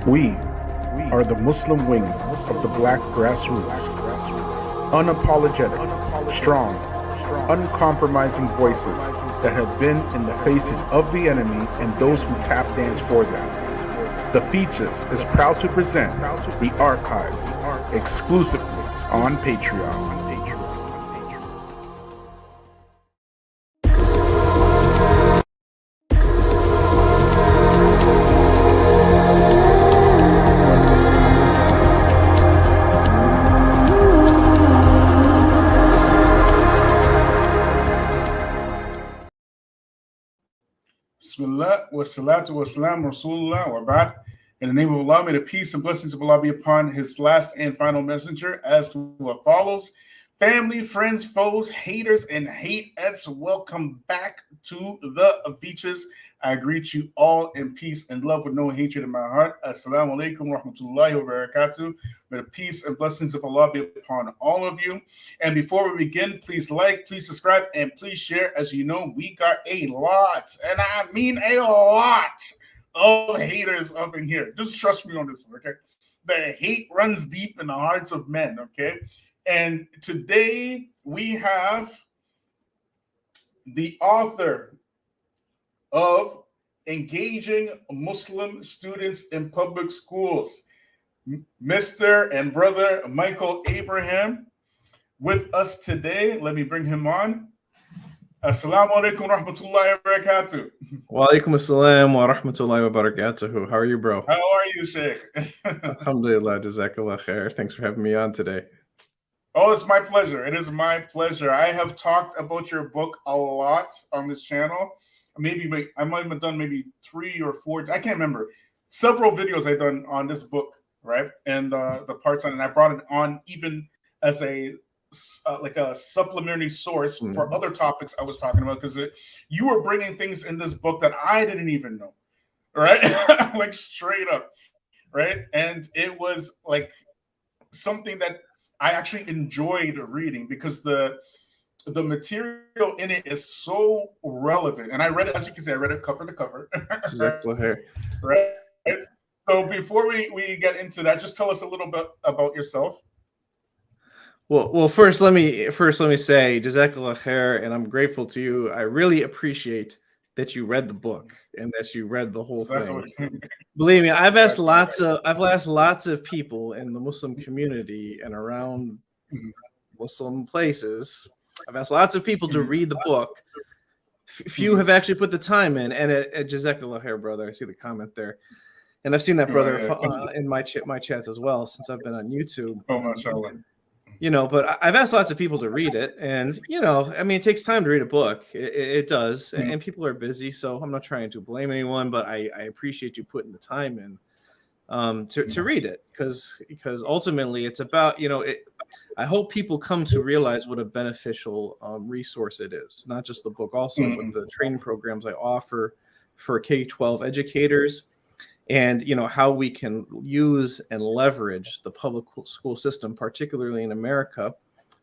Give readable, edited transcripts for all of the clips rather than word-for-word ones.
We are the Muslim wing of the black grassroots. Unapologetic, strong, uncompromising voices that have been in the faces of the enemy and those who tap dance for them. The Feachaz is proud to present the archives exclusively on Patreon. Bismillah wa salatu wa salam Rasulullah wa ba'd. In the name of Allah, may the peace and blessings of Allah be upon his last and final messenger as to what follows. Family, friends, foes, haters, and hateettes, welcome back to the Feachaz. I greet you all in peace and love with no hatred in my heart. Assalamu alaikum wa rahmatullahi wa barakatuh. May the peace and blessings of Allah be upon all of you. And before we begin, please like, please subscribe, and please share. As you know, we got a lot, and I mean a lot, of haters up in here. Just trust me on this one, okay? The hate runs deep in the hearts of men, okay? And today we have the author of Engaging Muslim Students in Public Schools, Mr. and Brother Michael Abraham, with us today. Let me bring him on. Assalamu alaikum wa rahmatullahi wa barakatuh. Wa alaikum assalam wa rahmatullahi wa barakatuh. How are you, bro? How are you, Sheikh? Alhamdulillah, jazakallah khair. Thanks for having me on today. Oh, it's my pleasure. It is my pleasure. I have talked about your book a lot on this channel. I might have done maybe 3 or 4. I can't remember. Several videos I've done on this book, right? And the parts on it. And I brought it on even as a supplementary source for other topics I was talking about, because you were bringing things in this book that I didn't even know, right? Like straight up, right? And it was like something that I actually enjoyed reading because the material in it is so relevant. And I read it, as you can see, I read it cover to cover. Right? So before we get into that, just tell us a little bit about yourself. Well, first let me say jazakallah khair, and I'm grateful to you. I really appreciate that you read the book and that you read the whole thing. Believe me, I've asked lots of people in the Muslim community and around Muslim places. I've asked lots of people to read the book. Few have actually put the time in, and at jazakallah khair, brother. I see the comment there, and I've seen that, brother, in my chats as well since I've been on YouTube. Oh, mashallah. You know, but I've asked lots of people to read it, and it takes time to read a book. It does, and people are busy, so I'm not trying to blame anyone, but I appreciate you putting the time in to read it, because ultimately it's about I hope people come to realize what a beneficial resource it is. Not just the book, also with the training programs I offer for K-12 educators. And how we can use and leverage the public school system, particularly in America,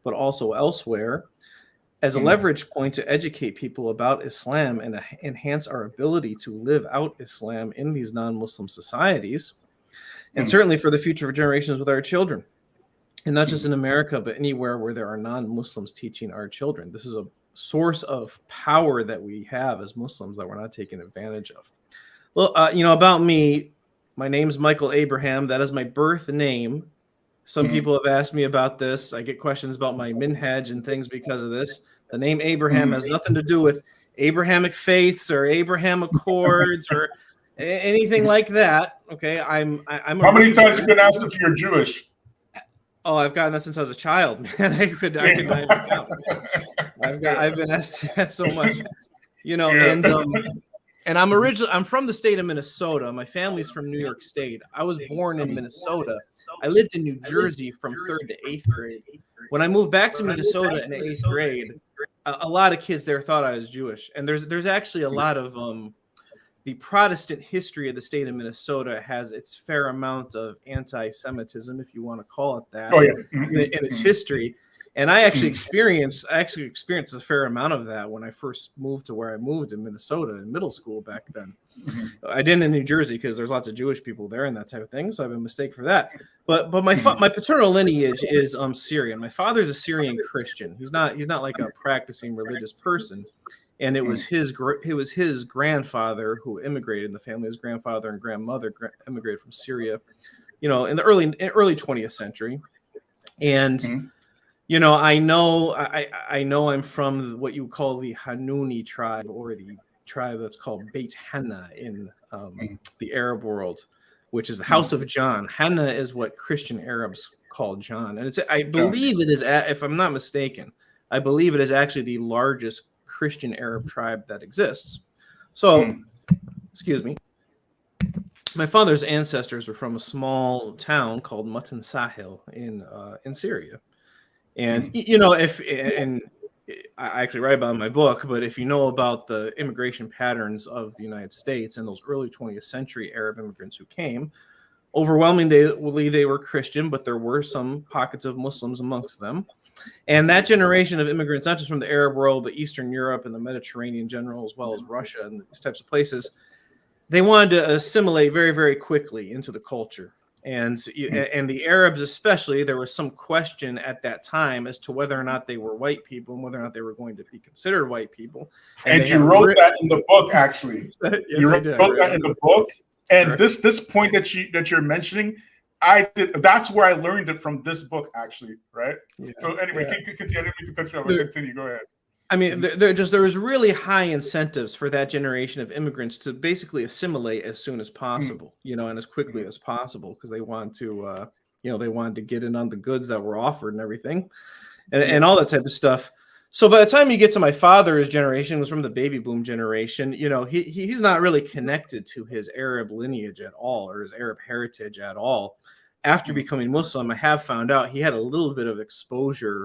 but also elsewhere, as a leverage point to educate people about Islam and enhance our ability to live out Islam in these non-Muslim societies, and certainly for the future generations with our children, and not just in America, but anywhere where there are non-Muslims teaching our children. This is a source of power that we have as Muslims that we're not taking advantage of. Well, about me, my name's Michael Abraham. That is my birth name. Some people have asked me about this. I get questions about my minhaj and things because of this. The name Abraham has nothing to do with Abrahamic faiths or Abraham Accords or anything like that. Okay, I'm. How many times have you been asked if you're Jewish? Oh, I've gotten that since I was a child, man. I could not even count. I've been asked that so much, And I'm from the state of Minnesota. My family's from New York State. I was born in Minnesota. I lived in New Jersey from 3rd to 8th grade. When I moved back to Minnesota in 8th grade, a lot of kids there thought I was Jewish. And there's actually a lot of the Protestant history of the state of Minnesota has its fair amount of anti-Semitism, if you want to call it that, in its history. And I actually experienced a fair amount of that when I first moved to where I moved in Minnesota in middle school back then. I didn't in New Jersey because there's lots of Jewish people there and that type of thing. So I have a mistake for that. But my paternal lineage is Syrian. My father's a Syrian Christian. He's not like a practicing religious person. And it was his grandfather who immigrated in the family. His grandfather and grandmother immigrated from Syria, in the early 20th century. And I know I'm from what you call the Hanuni tribe, or the tribe that's called Beit Hanna in the Arab world, which is the house of John. Hanna is what Christian Arabs call John, and I believe it is, if I'm not mistaken, I believe it is actually the largest Christian Arab tribe that exists. So, excuse me. My father's ancestors were from a small town called Matan Sahil in Syria. And I actually write about it in my book, but if you know about the immigration patterns of the United States and those early 20th century Arab immigrants who came, overwhelmingly they were Christian, but there were some pockets of Muslims amongst them. And that generation of immigrants, not just from the Arab world, but Eastern Europe and the Mediterranean in general, as well as Russia and these types of places, they wanted to assimilate very, very quickly into the culture. And the Arabs especially, there was some question at that time as to whether or not they were white people and whether or not they were going to be considered white people. And you wrote that in the book, actually. Yes, you wrote that in the book. And this point that you're mentioning, that's where I learned it from this book, actually, right? Yeah, so anyway, continue. I didn't mean to cut you off. Continue. Go ahead. I mean, there was really high incentives for that generation of immigrants to basically assimilate as soon as possible, and as quickly as possible, because they wanted to get in on the goods that were offered and everything, and all that type of stuff. So by the time you get to my father's generation, was from the baby boom generation, he's not really connected to his Arab lineage at all, or his Arab heritage at all. After becoming Muslim, I have found out he had a little bit of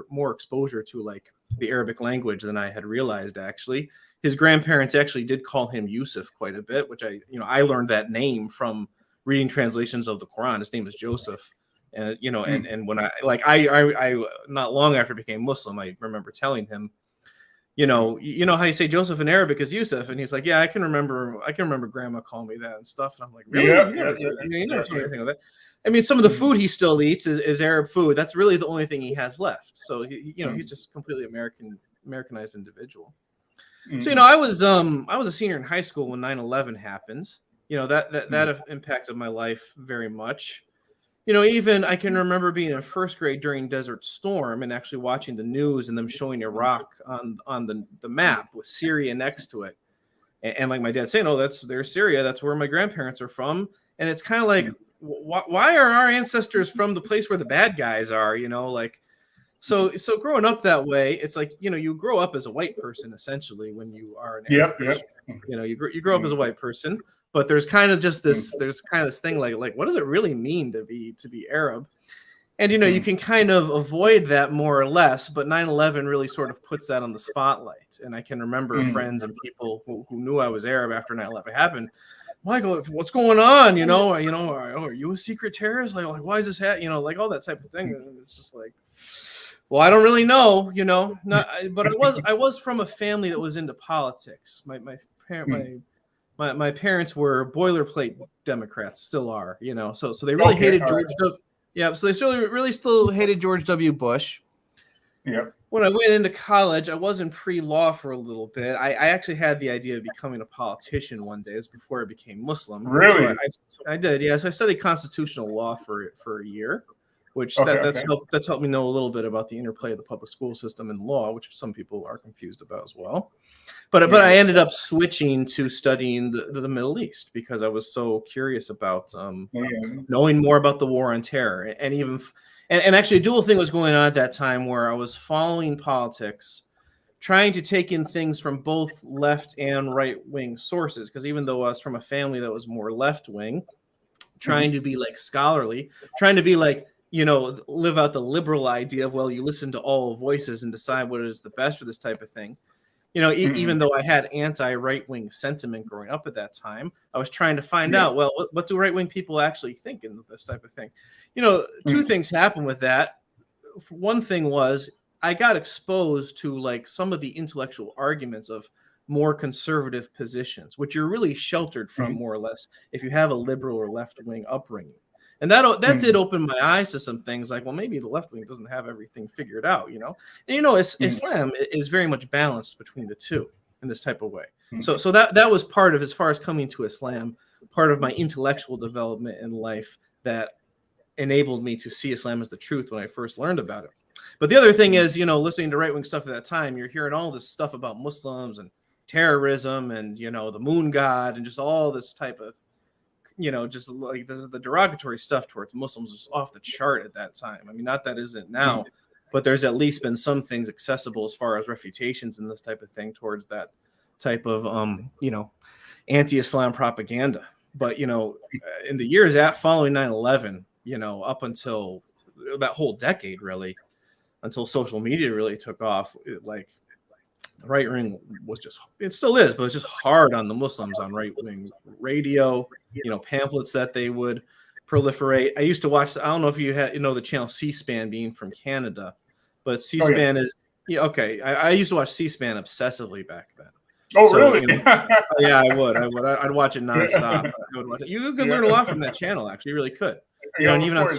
more exposure to like the Arabic language than I had realized. Actually, his grandparents actually did call him Yusuf quite a bit, which I learned that name from reading translations of the Quran. His name is Joseph, and and when I not long after I became Muslim, I remember telling him, you know how you say Joseph in Arabic is Yusuf, and he's like, yeah, I can remember Grandma calling me that and stuff, and I'm like, really? You never told me anything of that. I mean, some of the food he still eats is Arab food. That's really the only thing he has left. So he's just completely Americanized individual. So I was a senior in high school when 9/11 happens. That impacted my life very much. Even I can remember being in first grade during Desert Storm and actually watching the news and them showing Iraq on the map with Syria next to it, and like my dad saying, "Oh, there's Syria. That's where my grandparents are from." And it's kind of like, why are our ancestors from the place where the bad guys are? So growing up that way, it's like, you grow up as a white person essentially when you are an Arab person. You grow up as a white person, but there's kind of just this thing like what does it really mean to be Arab? And you can kind of avoid that more or less, but 9/11 really sort of puts that on the spotlight. And I can remember friends and people who knew I was Arab after 9/11 happened. Michael, what's going on? Are you a secret terrorist? Like why is this like all that type of thing? And it's just like, well, I don't really know, but I was from a family that was into politics. My parents were boilerplate Democrats, still are, so they really hated George W. Yeah, so they still hated George W. Bush. Yeah. When I went into college, I was in pre-law for a little bit. I actually had the idea of becoming a politician one day. This before I became Muslim. Really? So I did, yeah. So I studied constitutional law for a year, which that's helped me know a little bit about the interplay of the public school system and law, which some people are confused about as well. But I ended up switching to studying the Middle East because I was so curious about knowing more about the war on terror and actually a dual thing was going on at that time where I was following politics, trying to take in things from both left and right wing sources. Because even though I was from a family that was more left wing, trying to be like scholarly, trying to be like, live out the liberal idea of, well, you listen to all voices and decide what is the best for this type of thing. Even though I had anti-right-wing sentiment growing up at that time, I was trying to find out, well, what do right-wing people actually think in this type of thing? Two things happened with that. One thing was I got exposed to like some of the intellectual arguments of more conservative positions, which you're really sheltered from more or less if you have a liberal or left wing upbringing. And that did open my eyes to some things like, well, maybe the left wing doesn't have everything figured out, you know. And you know, Islam is very much balanced between the two in this type of way. So that was part of, as far as coming to Islam, part of my intellectual development in life that enabled me to see Islam as the truth when I first learned about it. But the other thing is, you know, listening to right-wing stuff at that time, you're hearing all this stuff about Muslims and terrorism and, you know, the moon god and just all this type of, you know, just like the derogatory stuff towards Muslims was off the chart at that time. I mean, not that isn't now, but there's at least been some things accessible as far as refutations and this type of thing towards that type of, you know, anti-Islam propaganda. But, you know, in the years following 9/11, you know, up until that whole decade, really, until social media really took off, like the right wing was just, it still is, but it's just hard on the Muslims on right wing radio, you know, pamphlets that they would proliferate. I used to watch, I don't know if you had, you know, the channel C-SPAN, being from Canada, but C-SPAN is, yeah, okay. I used to watch C-SPAN obsessively back then. Oh, so, really? You know, yeah, I would. I'd watch it nonstop. I would watch it. You could learn a lot from that channel, actually. You really could. You know, and even on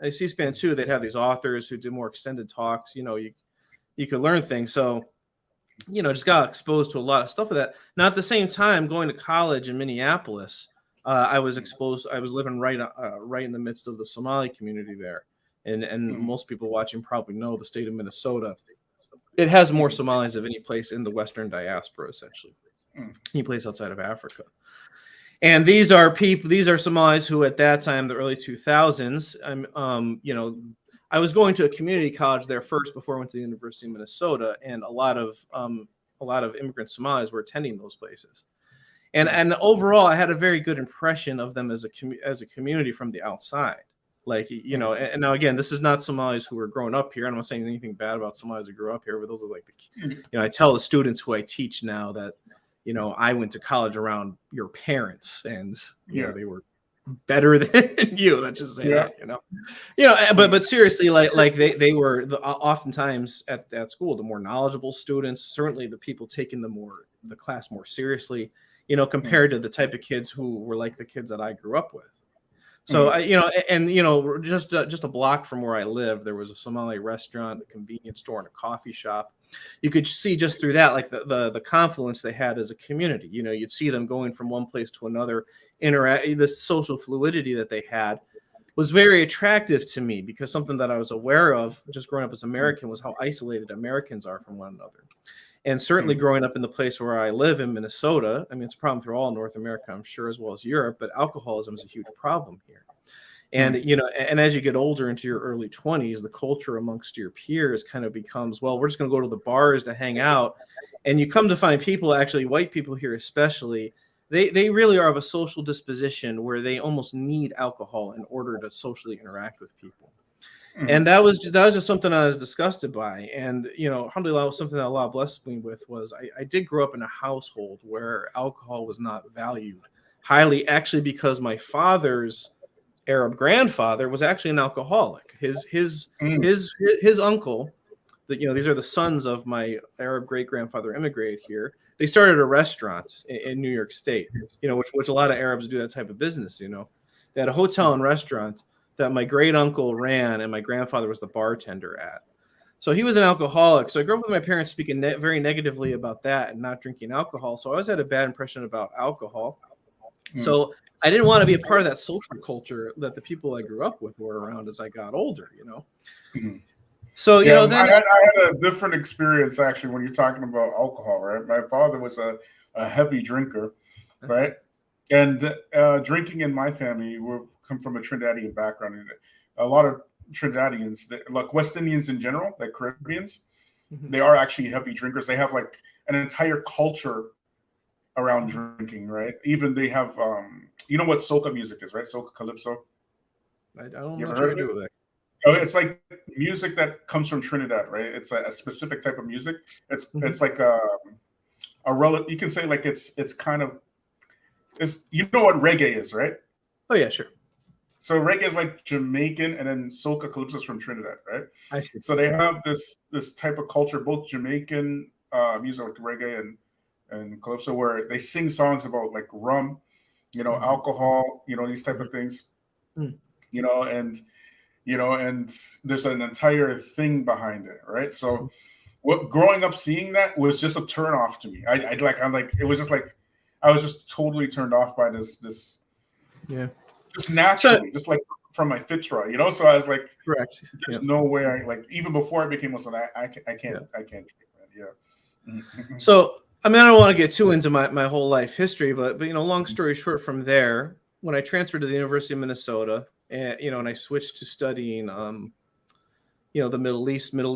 C-SPAN too, they'd have these authors who did more extended talks. You know, you could learn things. So, you know, just got exposed to a lot of stuff of that. Now, at the same time, going to college in Minneapolis, I was exposed. I was living right in the midst of the Somali community there, and most people watching probably know the state of Minnesota. It has more Somalis of any place in the Western diaspora, essentially, any place outside of Africa. And these are people. These are Somalis who, at that time, the early 2000s, you know, I was going to a community college there first before I went to the University of Minnesota, and a lot of immigrant Somalis were attending those places. And overall, I had a very good impression of them as a community from the outside. Like, you know, and now again, this is not Somalis who were growing up here. I'm not saying anything bad about Somalis who grew up here, but those are like you know, I tell the students who I teach now that, you know, I went to college around your parents, and you know, they were better than you. Let's just say that, you know, but seriously, like they were oftentimes at that school the more knowledgeable students, certainly the people taking the class more seriously, you know, compared to the type of kids who were like the kids that I grew up with. So you know, and you know, just a block from where I lived, there was a Somali restaurant, a convenience store, and a coffee shop. You could see just through that, like the confluence they had as a community. You know, you'd see them going from one place to another, the social fluidity that they had was very attractive to me, because something that I was aware of just growing up as American was how isolated Americans are from one another. And certainly growing up in the place where I live in Minnesota, I mean, it's a problem through all North America, I'm sure, as well as Europe, but alcoholism is a huge problem here. And, you know, and as you get older into your early 20s, the culture amongst your peers kind of becomes, well, we're just going to go to the bars to hang out. And you come to find people, actually white people here especially, they really are of a social disposition where they almost need alcohol in order to socially interact with people. And that was just something I was disgusted by. And, you know, alhamdulillah, was something that Allah blessed me with was I did grow up in a household where alcohol was not valued highly, actually, because my father's Arab grandfather was actually an alcoholic. His uncle, you know, these are the sons of my Arab great grandfather immigrated here. They started a restaurant in New York State, you know, which a lot of Arabs do that type of business. You know, they had a hotel and restaurant that my great uncle ran, and my grandfather was the bartender at. So he was an alcoholic. So I grew up with my parents speaking very negatively about that and not drinking alcohol. So I always had a bad impression about alcohol. So I didn't want to be a part of that social culture that the people I grew up with were around as I got older, you know. So, you know, then I had a different experience actually when you're talking about alcohol, right? My father was a heavy drinker, right? And drinking in my family, we come from a Trinidadian background. And a lot of Trinidadians, like West Indians in general, like Caribbeans, they are actually heavy drinkers. They have like an entire culture around drinking, right? Even they have, you know what soca music is, right? Soca calypso. I don't know what to do with it. Oh, it's like music that comes from Trinidad, right? It's a specific type of music. It's like a you can say like it's kind of, it's, you know what reggae is, right? Oh yeah, sure. So reggae is like Jamaican, and then soca calypso is from Trinidad, right? I see. So they have this type of culture, both Jamaican music like reggae and calypso, where they sing songs about like rum, alcohol, these type of things, Mm. And there's an entire thing behind it, right? So what growing up seeing that was just a turn off to me. I'm like it was just like I was just totally turned off by this Yeah. just naturally, just like from my fitra, So I was like, Correct. there's no way I like even before I became Muslim, I can't I can't drink that. Yeah. So I mean, I don't want to get too into my whole life history, but long story short, from there, when I transferred to the University of Minnesota, and I switched to studying the Middle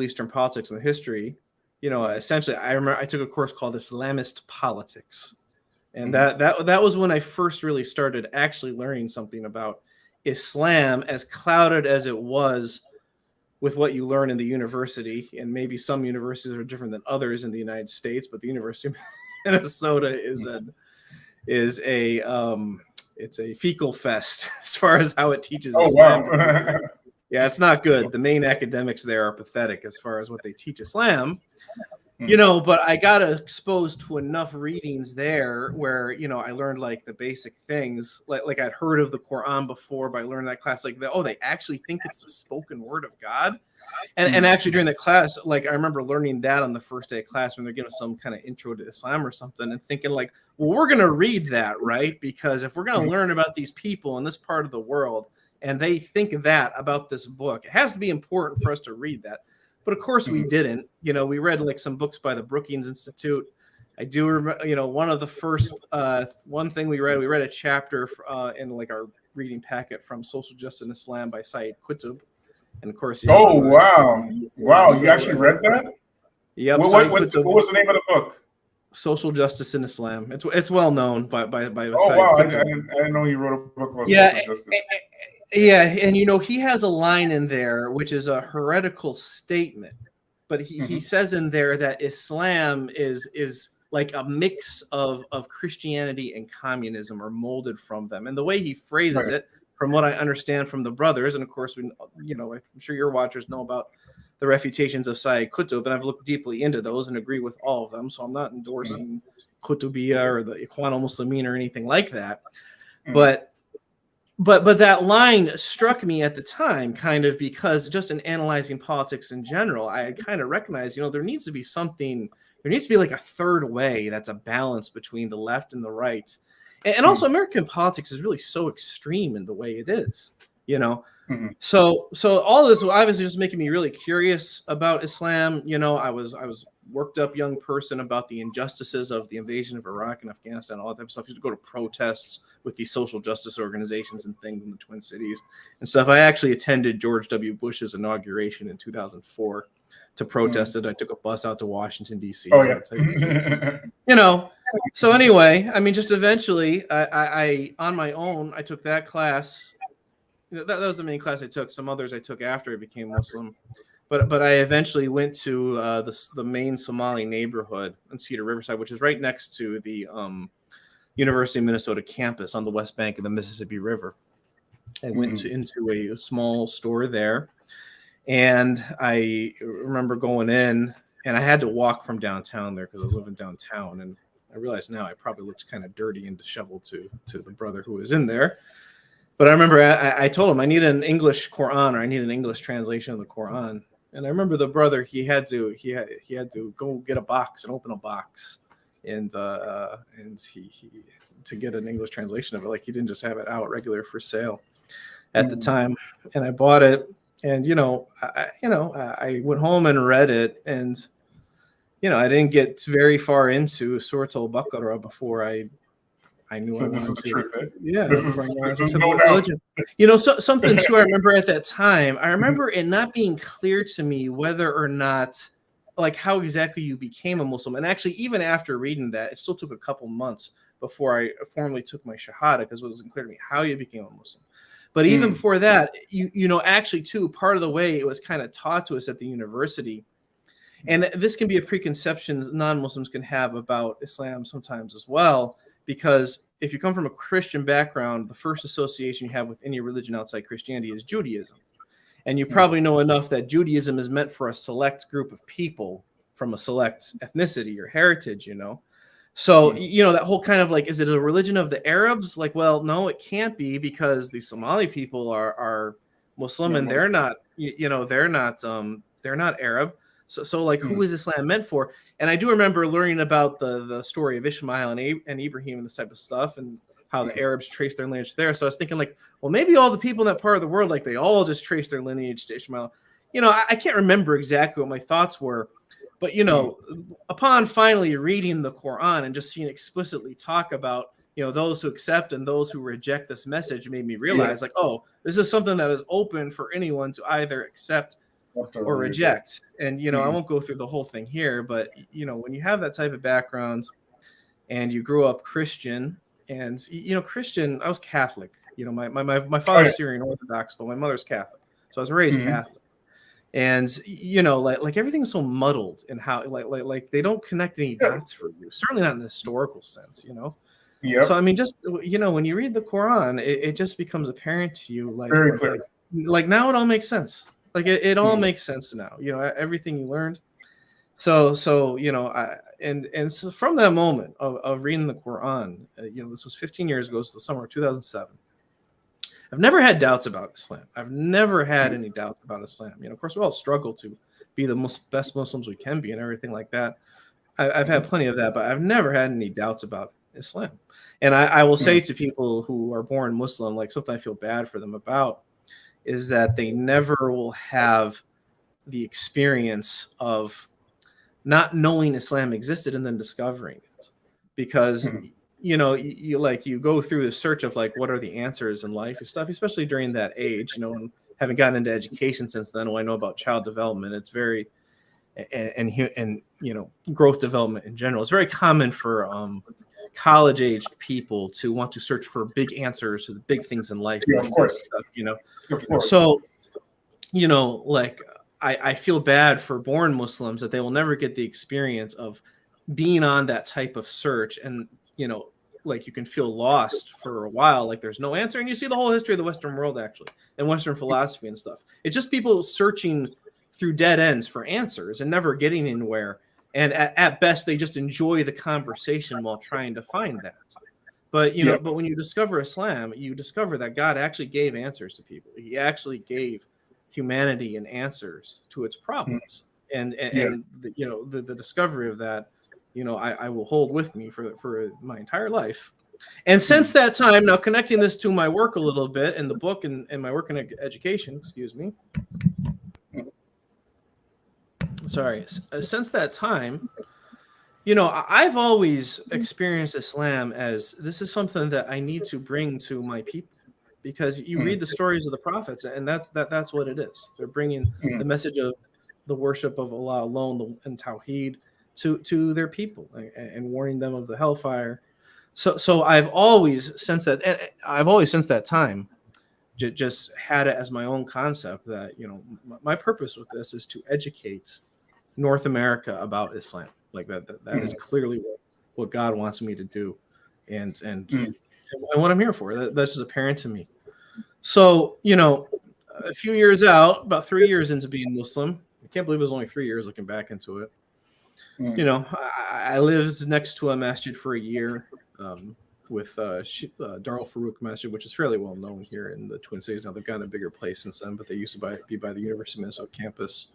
Eastern politics and history, essentially I remember I took a course called Islamist politics. And that was when I first really started actually learning something about Islam, as clouded as it was with what you learn in the university. And maybe some universities are different than others in the United States, but the University of Minnesota is a fecal fest as far as how it teaches Islam. Wow. Yeah, it's not good. The main academics there are pathetic as far as what they teach Islam. But I got exposed to enough readings there where, I learned like the basic things, like I'd heard of the Quran before, but I learned that class, like, they actually think it's the spoken word of God. And actually during the class, like I remember learning that on the first day of class when they're giving us some kind of intro to Islam or something, and thinking like, well, we're going to read that, right? Because if we're going to learn about these people in this part of the world, and they think that about this book, it has to be important for us to read that. But of course we didn't. We read like some books by the Brookings Institute. I do remember, one of the first one thing we read a chapter in like our reading packet from Social Justice in Islam by Sayyid Qutb. And of course, wow. So, you actually read that? Yep. What was the name of the book? Social Justice in Islam. It's well known by Oh Sayyid wow, I Qutb. didn't know you wrote a book about social justice. Yeah, and he has a line in there which is a heretical statement, but he says in there that Islam is like a mix of Christianity and communism, or molded from them. And the way he phrases it, from what I understand from the brothers, and of course I'm sure your watchers know about the refutations of Sayyid Qutb, and I've looked deeply into those and agree with all of them. So I'm not endorsing Qutubiyya or the Ikhwan al-Muslimin or anything like that, But that line struck me at the time, kind of because just in analyzing politics in general, I had kind of recognized, there needs to be something, there needs to be like a third way that's a balance between the left and the right. And also American politics is really so extreme in the way it is, So all this was obviously just making me really curious about Islam. I was worked up young person about the injustices of the invasion of Iraq and Afghanistan, all that type of stuff. I used to go to protests with these social justice organizations and things in the Twin Cities and stuff. I actually attended George W. Bush's inauguration in 2004 to protest it. I took a bus out to Washington, D.C. Oh, yeah. So anyway, I mean, just eventually I on my own, I took that class. That was the main class I took. Some others I took after I became Muslim. But I eventually went to the main Somali neighborhood in Cedar Riverside, which is right next to the University of Minnesota campus on the west bank of the Mississippi River. I went into a small store there, and I remember going in, and I had to walk from downtown there because I was living downtown, and I realize now I probably looked kind of dirty and disheveled to the brother who was in there. But I remember I told him I need an English Quran, or I need an English translation of the Quran. And I remember the brother, he had to go get a box and open a box, and he to get an English translation of it. Like, he didn't just have it out regular for sale at the time. And I bought it, and I went home and read it, and I didn't get very far into Surah Al-Baqarah before I knew I wanted to. Truth, eh? Yeah, there's no religion. Something too. I remember at that time. I remember it not being clear to me whether or not, like, how exactly you became a Muslim. And actually, even after reading that, it still took a couple months before I formally took my Shahada, because it wasn't clear to me how you became a Muslim. But even before that, actually too, part of the way it was kind of taught to us at the university, and this can be a preconception non-Muslims can have about Islam sometimes as well, because if you come from a Christian background, the first association you have with any religion outside Christianity is Judaism. And you probably know enough that Judaism is meant for a select group of people from a select ethnicity or heritage, you know? So, you know, that whole kind of like, is it a religion of the Arabs? Like, well, no, it can't be, because the Somali people are Muslim, and they're not, you know, they're not Arab. So like, who is Islam meant for? And I do remember learning about the story of Ishmael and Ibrahim and this type of stuff, and how the Arabs trace their lineage there. So I was thinking, like, well, maybe all the people in that part of the world, like, they all just trace their lineage to Ishmael. You know, I can't remember exactly what my thoughts were, but, you know, upon finally reading the Quran and just seeing explicitly talk about, you know, those who accept and those who reject this message, made me realize, like, oh, this is something that is open for anyone to either accept or reject. And, you know, I won't go through the whole thing here, but, you know, when you have that type of background and you grew up Christian, and, you know, Christian, I was Catholic. You know, my father's Syrian Orthodox, but my mother's Catholic. So I was raised Catholic. And, you know, like everything's so muddled in how, like they don't connect any dots for you. Certainly not in a historical sense, you know? Yeah. So, I mean, just, you know, when you read the Quran, it just becomes apparent to you, like, very clear. Like now it all makes sense. Like it all makes sense now, you know, everything you learned. So, you know, and so from that moment of reading the Quran, you know, this was 15 years ago, so the summer of 2007. I've never had doubts about Islam. I've never had any doubts about Islam. You know, of course, we all struggle to be the best Muslims we can be and everything like that. I've had plenty of that, but I've never had any doubts about Islam. And I will say to people who are born Muslim, like, something I feel bad for them about is that they never will have the experience of not knowing Islam existed and then discovering it, because you know, you go through the search of, like, what are the answers in life and stuff, especially during that age, you know, and having gotten into education since then, I know about child development. It's very, and you know, growth development in general. It's very common for college-aged people to want to search for big answers to the big things in life. Yeah, of course. Stuff, you know. Of course. So, you know, like, I feel bad for born Muslims that they will never get the experience of being on that type of search, and, you know, like, you can feel lost for a while, like there's no answer. And you see the whole history of the Western world, actually, and Western philosophy and stuff. It's just people searching through dead ends for answers and never getting anywhere. And at best, they just enjoy the conversation while trying to find that. But, you know, but when you discover Islam, you discover that God actually gave answers to people. He actually gave humanity and answers to its problems. And the, you know, the discovery of that, you know, I will hold with me for my entire life. And since that time, now connecting this to my work a little bit in the book and my work in education, excuse me. Sorry. Since that time, you know, I've always experienced Islam as, this is something that I need to bring to my people, because you read the stories of the prophets, and that's what it is. They're bringing the message of the worship of Allah alone and Tawheed to their people, and warning them of the hellfire. So I've always since that time just had it as my own concept that, you know, my purpose with this is to educate North America about Islam. Like that is clearly what God wants me to do, and what I'm here for. That's just apparent to me. So, you know, a few years out, about 3 years into being Muslim, I can't believe it was only 3 years looking back into it. You know, I lived next to a masjid for a year, with Darul Farouk Masjid, which is fairly well known here in the Twin Cities. Now they've gotten a bigger place since then, but they used to be by the University of Minnesota campus.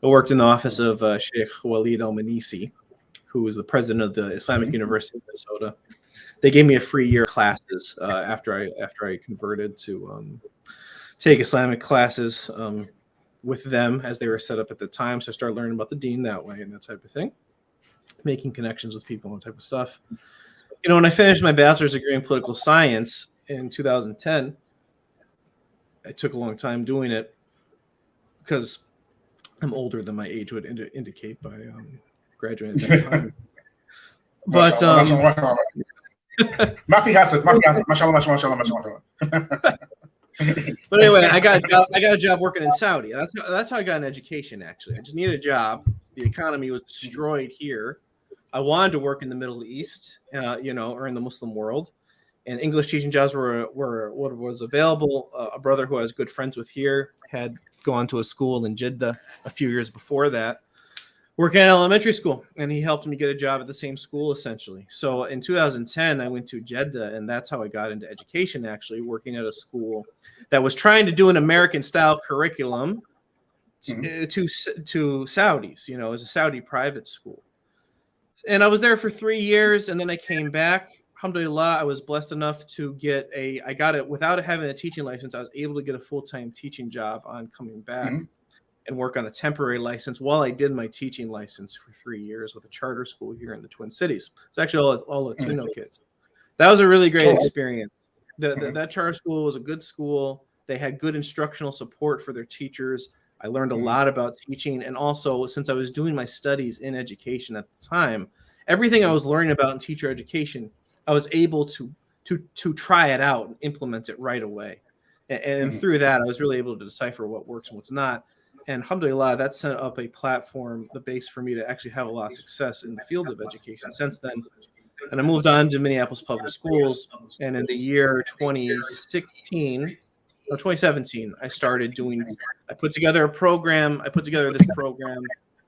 I worked in the office of Sheikh Walid Al-Manisi, who was the president of the Islamic University of Minnesota. They gave me a free year of classes after I converted to take Islamic classes with them, as they were set up at the time. So I started learning about the deen that way and that type of thing, making connections with people and that type of stuff. You know, when I finished my bachelor's degree in political science in 2010, I took a long time doing it because I'm older than my age would indicate by graduating at that time. But but anyway, I got a job working in Saudi. That's how I got an education. Actually, I just needed a job. The economy was destroyed here, I wanted to work in the Middle East, or in the Muslim world, and English teaching jobs were what was available. A brother who I was good friends with here had gone to a school in Jeddah a few years before that, working at elementary school, and he helped me get a job at the same school essentially. So in 2010, I went to Jeddah, and that's how I got into education, actually working at a school that was trying to do an American style curriculum to Saudis, as a Saudi private school. And I was there for 3 years, and then I came back. Alhamdulillah, I was blessed enough to I got it without having a teaching license. I was able to get a full-time teaching job on coming back and work on a temporary license while I did my teaching license for 3 years with a charter school here in the Twin Cities. It's actually all Latino kids. That was a really great experience. That charter school was a good school. They had good instructional support for their teachers. I learned a lot about teaching, and also since I was doing my studies in education at the time, everything I was learning about in teacher education, I was able to try it out and implement it right away. And through that, I was really able to decipher what works and what's not. And alhamdulillah, that set up a platform, the base for me to actually have a lot of success in the field of education since then. And I moved on to Minneapolis Public Schools, and in the year 2017, I put together this program,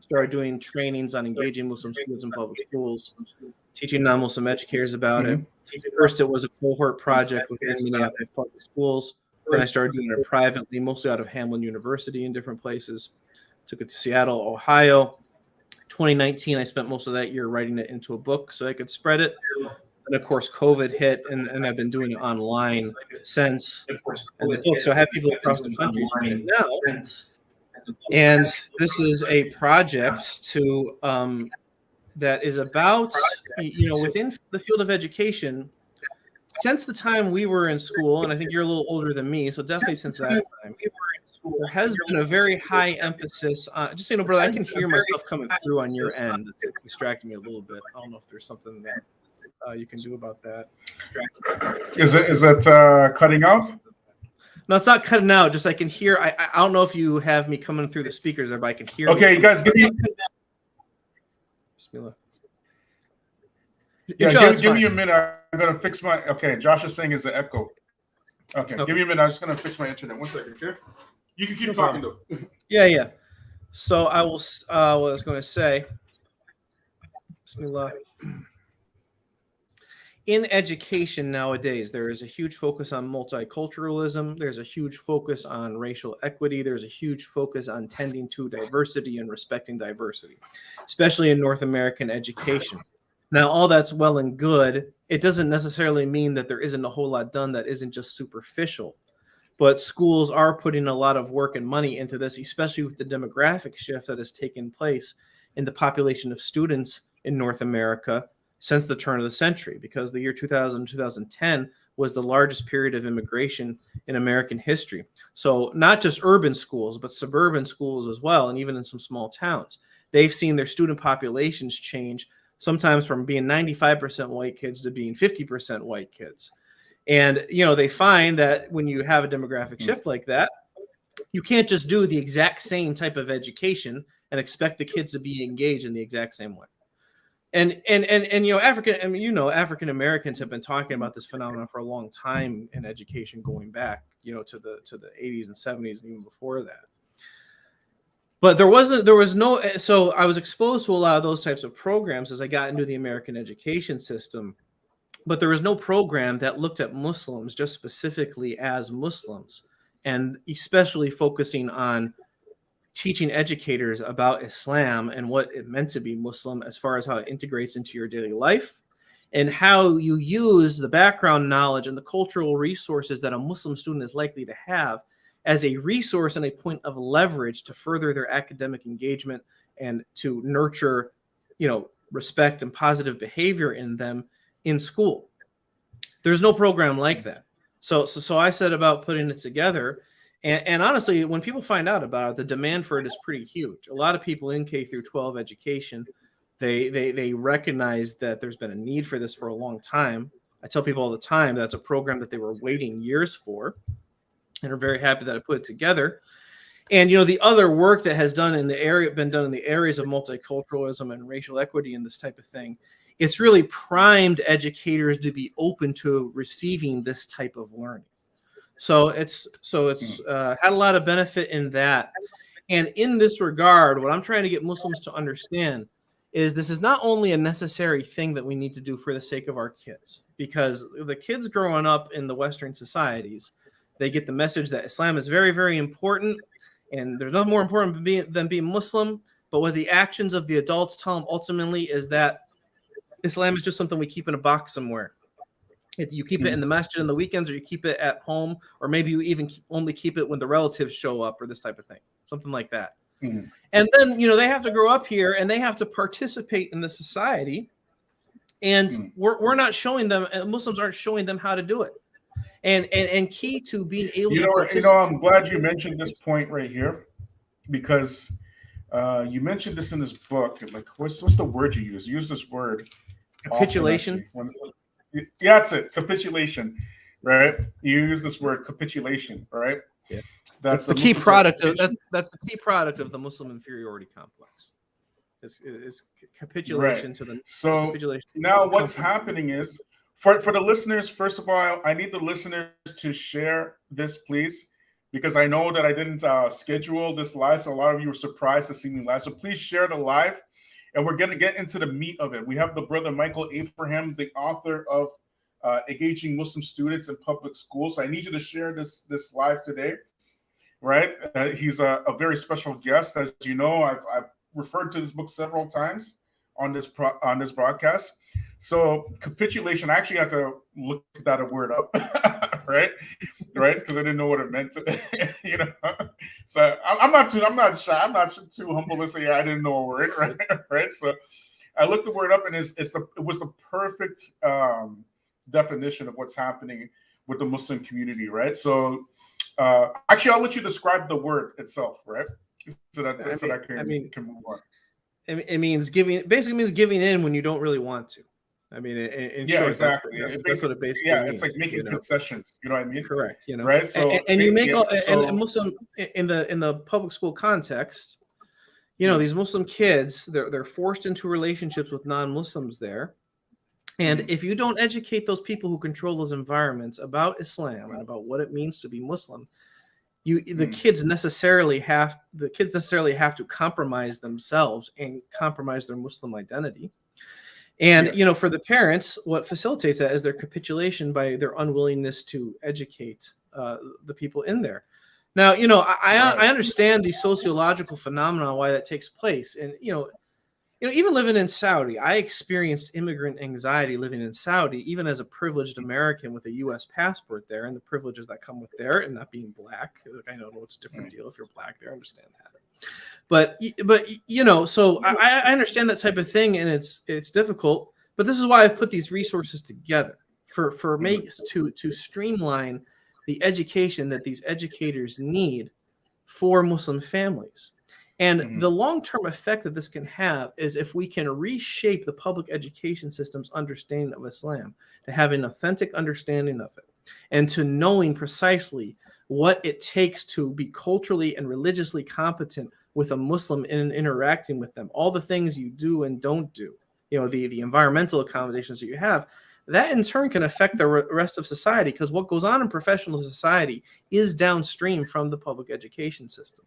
started doing trainings on engaging Muslim students in public schools, teaching non-Muslim educators about it. First, it was a cohort project within Minneapolis Public Schools. Then I started doing it privately, mostly out of Hamline University in different places. Took it to Seattle, Ohio. 2019, I spent most of that year writing it into a book so I could spread it. And of course, COVID hit, and I've been doing it online since. And the book, so I have people across the country doing it now. And this is a project that is about, within the field of education. Since the time we were in school, and I think you're a little older than me, so definitely since that time, there has been a very high emphasis on, just so you know, brother, I can hear myself coming through on your end. It's distracting me a little bit. I don't know if there's something that you can do about that. Is it cutting out? No, it's not cutting out. Just I can hear. I don't know if you have me coming through the speakers there, but I can hear. Okay, you guys, give me. Bismillah. Yeah, give me a minute. I'm gonna fix my. Okay, Josh is saying it's an echo. Okay, give me a minute. I'm just gonna fix my internet. 1 second, okay? You can keep talking though. Yeah. So I will. What I was going to say. Bismillah. In education nowadays, there is a huge focus on multiculturalism. There's a huge focus on racial equity. There's a huge focus on tending to diversity and respecting diversity, especially in North American education. Now, all that's well and good. It doesn't necessarily mean that there isn't a whole lot done that isn't just superficial. But schools are putting a lot of work and money into this, especially with the demographic shift that has taken place in the population of students in North America since the turn of the century, because the year 2000, 2010 was the largest period of immigration in American history. So not just urban schools, but suburban schools as well, and even in some small towns. They've seen their student populations change, sometimes from being 95% white kids to being 50% white kids. And, they find that when you have a demographic shift like that, you can't just do the exact same type of education and expect the kids to be engaged in the exact same way. And African Americans have been talking about this phenomenon for a long time in education, going back, to the 80s and 70s and even before that. But so I was exposed to a lot of those types of programs as I got into the American education system, but there was no program that looked at Muslims just specifically as Muslims, and especially focusing on teaching educators about Islam and what it meant to be Muslim, as far as how it integrates into your daily life and how you use the background knowledge and the cultural resources that a Muslim student is likely to have as a resource and a point of leverage to further their academic engagement and to nurture, respect and positive behavior in them in school. There's no program like that. So I set about putting it together. And honestly, when people find out about it, the demand for it is pretty huge. A lot of people in K through 12 education, they recognize that there's been a need for this for a long time. I tell people all the time that's a program that they were waiting years for, and are very happy that I put it together. And the other work that has been done in the areas of multiculturalism and racial equity and this type of thing, it's really primed educators to be open to receiving this type of learning. So it's had a lot of benefit in that. And in this regard, what I'm trying to get Muslims to understand is this is not only a necessary thing that we need to do for the sake of our kids, because the kids growing up in the Western societies, they get the message that Islam is very, very important, and there's nothing more important than being Muslim. But what the actions of the adults tell them ultimately is that Islam is just something we keep in a box somewhere. You keep it in the masjid on the weekends, or you keep it at home, or maybe you even only keep it when the relatives show up, or this type of thing, something like that. And then, they have to grow up here and they have to participate in the society. And we're not showing them, Muslims aren't showing them how to do it. And key to being able to participate. I'm glad you mentioned this point right here, because you mentioned this in this book. Like, what's the word you use? You use this word. Capitulation. Yeah, that's it. Capitulation, right? You use this word capitulation, right? Yeah. That's the key product of that's the key product of the Muslim inferiority complex. Is capitulation to the capitulation. Now what's happening is for the listeners, first of all, I need the listeners to share this, please, because I know that I didn't schedule this live, so a lot of you were surprised to see me live. So please share the live. And we're going to get into the meat of it. We have the brother Michael Abraham, the author of Engaging Muslim Students in Public Schools. So I need you to share this live today, right? He's a very special guest. As you know, I've referred to this book several times on this broadcast. So capitulation, I actually had to look that word up, right? Because I didn't know what it meant. So I'm not shy. I'm not too humble to say I didn't know a word, right? So I looked the word up, and it was the perfect definition of what's happening with the Muslim community, right? So actually, I'll let you describe the word itself, right? So that I can move on. It means basically means giving in when you don't really want to. I mean, in short, exactly. That's what it basically means. It's like making concessions. You know what I mean? Correct. Right. So and you make and Muslim in the public school context, these Muslim kids, they're forced into relationships with non-Muslims there, and if you don't educate those people who control those environments about Islam and about what it means to be Muslim, the kids necessarily have to compromise themselves and compromise their Muslim identity. And, for the parents, what facilitates that is their capitulation by their unwillingness to educate the people in there. Now, I understand the sociological phenomenon, why that takes place. And, even living in Saudi, I experienced immigrant anxiety living in Saudi, even as a privileged American with a U.S. passport there, and the privileges that come with there, and not being black. I know it's a different deal if you're black there. I understand that. But so I understand that type of thing, and it's difficult. But this is why I've put these resources together for me to streamline the education that these educators need for Muslim families. And the long-term effect that this can have is if we can reshape the public education system's understanding of Islam to have an authentic understanding of it, and to knowing precisely what it takes to be culturally and religiously competent with a Muslim in interacting with them, all the things you do and don't do, the environmental accommodations that you have, that in turn can affect the rest of society, because what goes on in professional society is downstream from the public education system.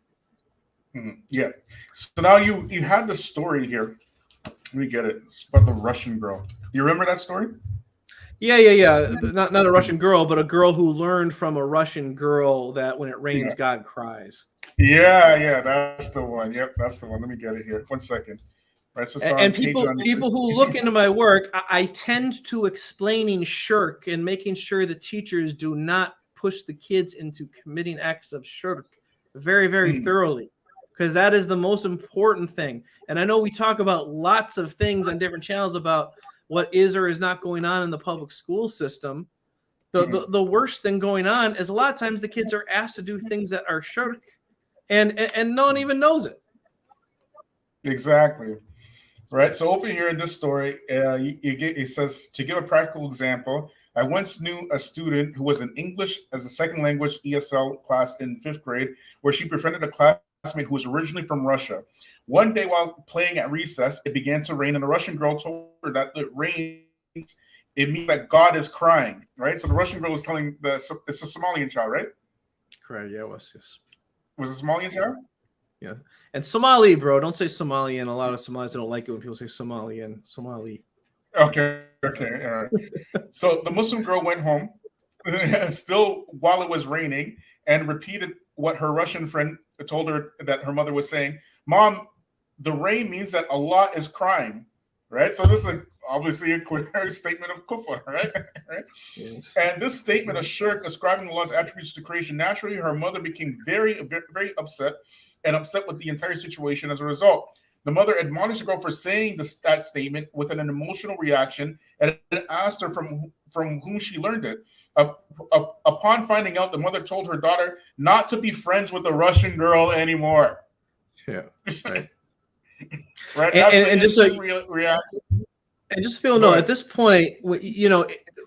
Yeah. So now you had the story here. Let me get it. It's about the Russian girl. Do you remember that story? Yeah. Not a Russian girl, but a girl who learned from a Russian girl that when it rains, God cries. Yeah, that's the one. Yep, that's the one. Let me get it here. 1 second. Right, so and people who look into my work, I tend to explaining shirk and making sure the teachers do not push the kids into committing acts of shirk very, very thoroughly, because that is the most important thing. And I know we talk about lots of things on different channels about what is or is not going on in the public school system. The worst thing going on is a lot of times the kids are asked to do things that are shirk, and no one even knows it. Exactly. Right. So over here in this story, it says, to give a practical example, I once knew a student who was in English as a second language ESL class in 5th grade, where she befriended a classmate who was originally from Russia. One day while playing at recess, it began to rain, and the Russian girl told her that it rains, it means that God is crying, right? So the Russian girl was telling it's a Somalian child, right? Correct. Yeah, it was. Yes. Was it a Somalian child? Yeah. And Somali, bro. Don't say Somalian. A lot of Somalis don't like it when people say Somalian. Somali. Okay. All right. So the Muslim girl went home, still while it was raining, and repeated what her Russian friend told her that her mother was saying. Mom, the rain means that Allah is crying, right? So this is obviously a clear statement of kufr, right? Yes. And this statement of shirk, ascribing Allah's attributes to creation, naturally her mother became very, very upset with the entire situation as a result. The mother admonished the girl for saying that statement with an emotional reaction and asked her from whom she learned it. Upon finding out, the mother told her daughter not to be friends with the Russian girl anymore. Yeah, right. Right. And just so reaction. And just so people know, at this point, you know,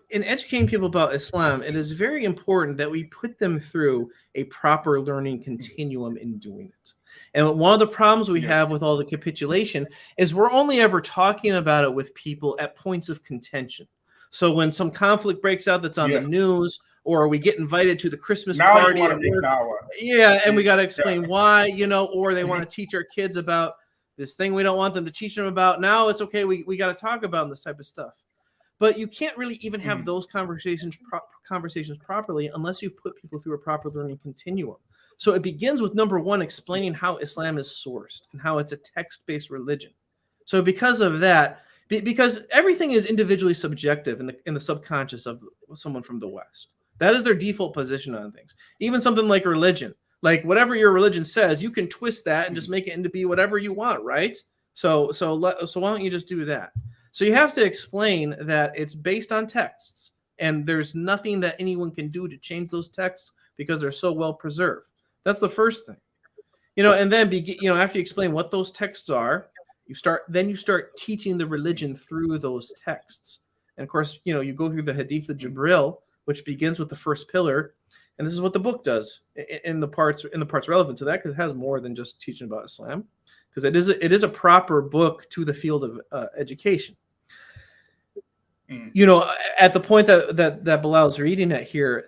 in educating people about Islam, it is very important that we put them through a proper learning continuum in doing it. And one of the problems we have with all the capitulation is we're only ever talking about it with people at points of contention. So when some conflict breaks out that's on the news, or we get invited to the Christmas party, and we got to explain why, you know, or they want to teach our kids about this thing we don't want them to teach them about. Now it's okay. We got to talk about this type of stuff. But you can't really even have those conversations properly unless you've put people through a proper learning continuum. So it begins with, number one, explaining how Islam is sourced and how it's a text-based religion. So because of that, because everything is individually subjective in the subconscious of someone from the West. That is their default position on things. Even something like religion. Like whatever your religion says, you can twist that and just make it into be whatever you want, right? So why don't you just do that? So you have to explain that it's based on texts, and there's nothing that anyone can do to change those texts because they're so well preserved. That's the first thing, you know. And then after you explain what those texts are, you start teaching the religion through those texts. And of course, you know, you go through the Hadith of Jibril, which begins with the first pillar. And this is what the book does in the parts relevant to that, because it has more than just teaching about Islam, because it is a proper book to the field of education. You know, at the point that Bilal is reading it here,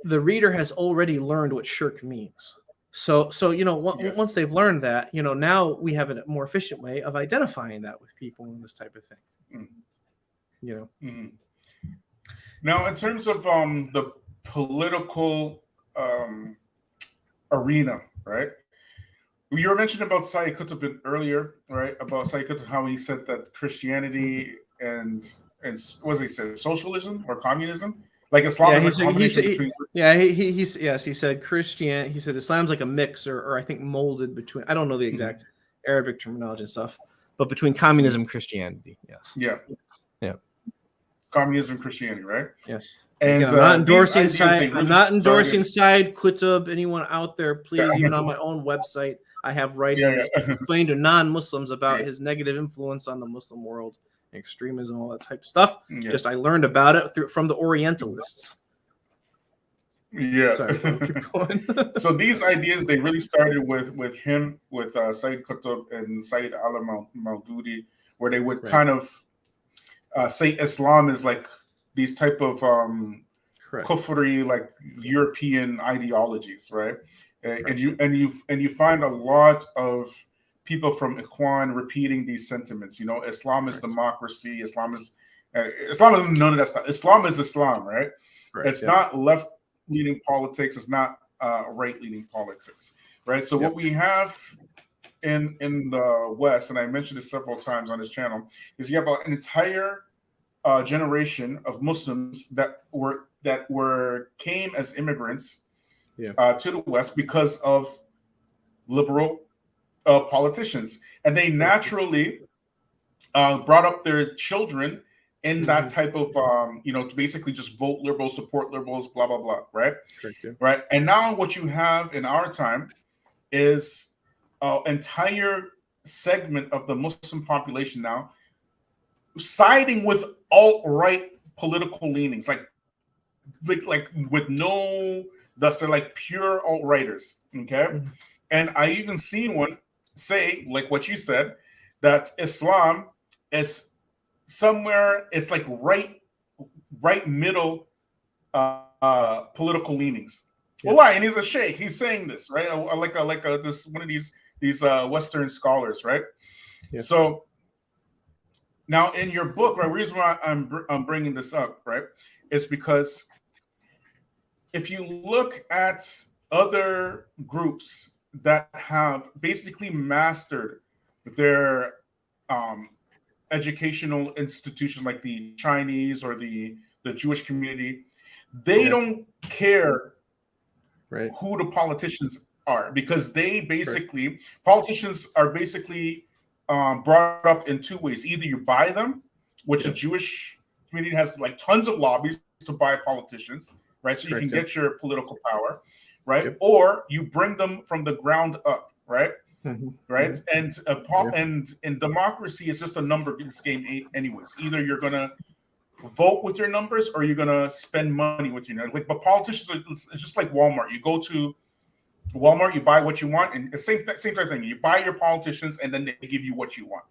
the reader has already learned what shirk means. So you know, once they've learned that, you know, now we have a more efficient way of identifying that with people and this type of thing. You know. Now, in terms of the political arena, right? You were mentioning about Sayyid Qutb earlier, right? About Sayyid Qutb, how he said that Christianity and what did he say, socialism or communism, like Islam is a combination between. He said Christian. He said Islam's like a mix, or I think molded between. I don't know the exact Arabic terminology and stuff, but between communism and Christianity. Yes. Yeah. Communism, Christianity, right? Yes. And I'm not endorsing Sayyid. I'm not endorsing Sayyid Qutb. Anyone out there, please, even on my own website, I have writings explain to non-Muslims about his negative influence on the Muslim world, extremism, all that type of stuff. Just I learned about it from the Orientalists. Yeah. Sorry, keep going. So these ideas, they really started with him, with Sayyid Qutb and Sayyid Ali Maududi, where they would kind of say Islam is like these type of kufri, like European ideologies, right? And you find a lot of people from Ikhwan repeating these sentiments. You know, Islam is democracy. Islam is none of that stuff. Islam is Islam, right? It's not left-leaning politics. It's not right-leaning politics, right? So what we have in the West, and I mentioned this several times on this channel, is you have an entire generation of Muslims that came as immigrants to the West because of liberal politicians, and they naturally brought up their children in that type of to basically just vote liberal, support liberals, blah blah blah, right? Right. And now what you have in our time is an entire segment of the Muslim population now siding with alt-right political leanings, like like with no dust. They're like pure alt-righters. Okay. And I even seen one say, like what you said, that Islam is somewhere, it's like right middle political leanings. Yeah. Well, why? And he's a sheikh. He's saying this, right? Like this one of these Western scholars, right? Yeah. So now in your book, right? The reason why I'm bringing this up, right, is because if you look at other groups that have basically mastered their educational institutions, like the Chinese or the Jewish community, they don't care who the politicians are, because they basically politicians are basically brought up in two ways. Either you buy them, which the Jewish community has like tons of lobbies to buy politicians, right? So you can get your political power, right? Or you bring them from the ground up, right? Right? And in democracy, it's just a numbers game anyways. Either you're gonna vote with your numbers or you're gonna spend money with your numbers. Like, but politicians, it's just like Walmart. You go to Walmart, you buy what you want, and the same type of thing. You buy your politicians, and then they give you what you want,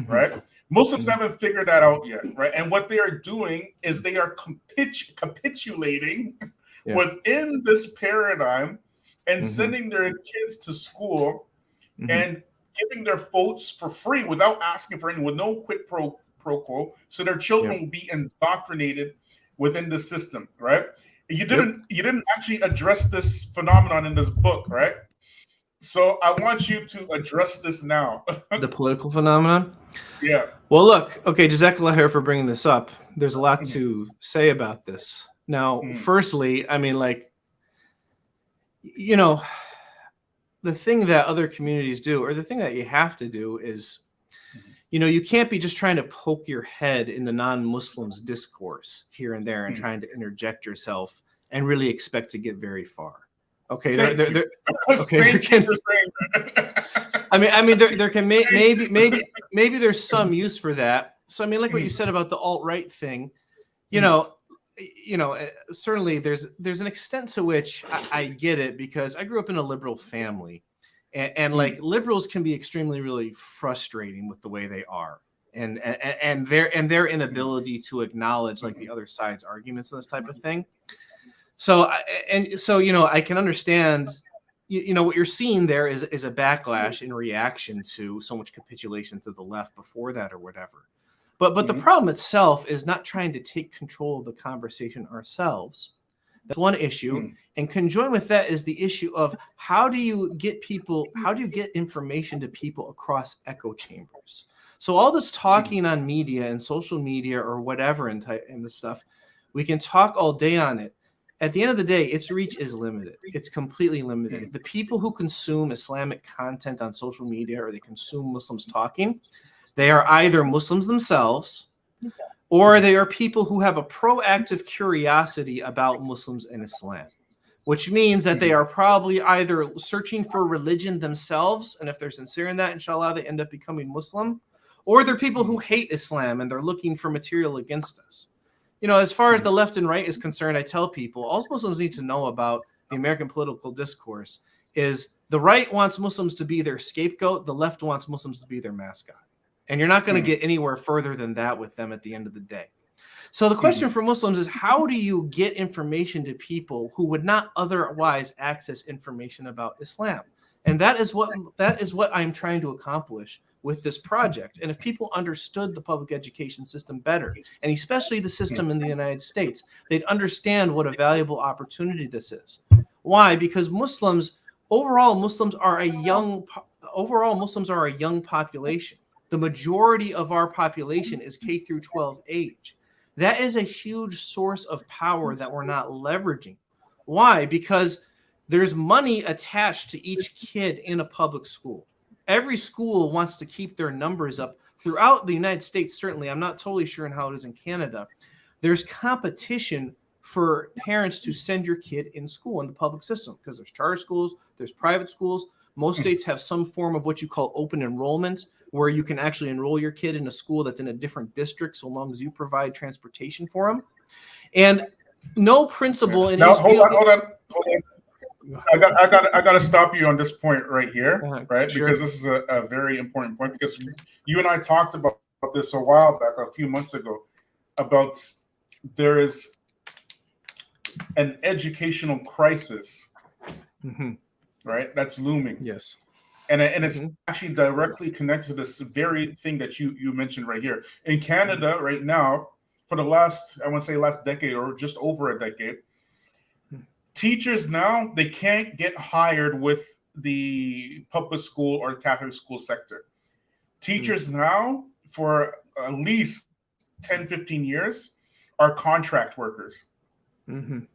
right? Muslims haven't figured that out yet, right? And what they are doing is they are capitulating within this paradigm and sending their kids to school and giving their votes for free without asking for any, with no quid pro quo. So their children will be indoctrinated within the system, right? You didn't actually address this phenomenon in this book, right? So I want you to address this now. The political phenomenon? Yeah. Well, look, okay, Jazakallah khair for bringing this up. There's a lot to say about this. Now, firstly, I mean, like, you know, the thing that other communities do, or the thing that you have to do is, you know, you can't be just trying to poke your head in the non-Muslims discourse here and there and trying to interject yourself and really expect to get very far. Okay, I mean, there can maybe there's some use for that. So I mean, like what you said about the alt-right thing, you know, certainly there's an extent to which I get it, because I grew up in a liberal family. And like liberals can be extremely, really frustrating with the way they are, and their inability to acknowledge like the other side's arguments and this type of thing. So you know, I can understand. You know, what you're seeing there is a backlash in reaction to so much capitulation to the left before that or whatever. But the problem itself is not trying to take control of the conversation ourselves. That's one issue. And conjoined with that is the issue of how do you get information to people across echo chambers? So all this talking on media and social media or whatever and this stuff, we can talk all day on it. At the end of the day, its reach is limited. It's completely limited. The people who consume Islamic content on social media, or they consume Muslims talking, they are either Muslims themselves, or they are people who have a proactive curiosity about Muslims and Islam, which means that they are probably either searching for religion themselves, and if they're sincere in that, inshallah, they end up becoming Muslim, or they're people who hate Islam and they're looking for material against us. You know, as far as the left and right is concerned, I tell people, all Muslims need to know about the American political discourse is the right wants Muslims to be their scapegoat, the left wants Muslims to be their mascot. And you're not going to get anywhere further than that with them at the end of the day. So the question for Muslims is, how do you get information to people who would not otherwise access information about Islam? And that is what I'm trying to accomplish with this project. And if people understood the public education system better, and especially the system in the United States, they'd understand what a valuable opportunity this is. Why? Because overall Muslims are a young population. The majority of our population is K through 12 age. That is a huge source of power that we're not leveraging. Why? Because there's money attached to each kid in a public school. Every school wants to keep their numbers up throughout the United States. Certainly, I'm not totally sure on how it is in Canada. There's competition for parents to send your kid in school in the public system, because there's charter schools, there's private schools. Most states have some form of what you call open enrollment, where you can actually enroll your kid in a school that's in a different district so long as you provide transportation for them. And no principle in Now, his hold on. I got to stop you on this point right here, right? Sure. Because this is a very important point. Because you and I talked about this a while back, a few months ago, about there is an educational crisis, right? That's looming. Yes. And it's actually directly connected to this very thing that you mentioned right here. In Canada right now, for the last, I want to say last decade or just over a decade, teachers now, they can't get hired with the public school or Catholic school sector. Teachers now, for at least 10, 15 years, are contract workers. In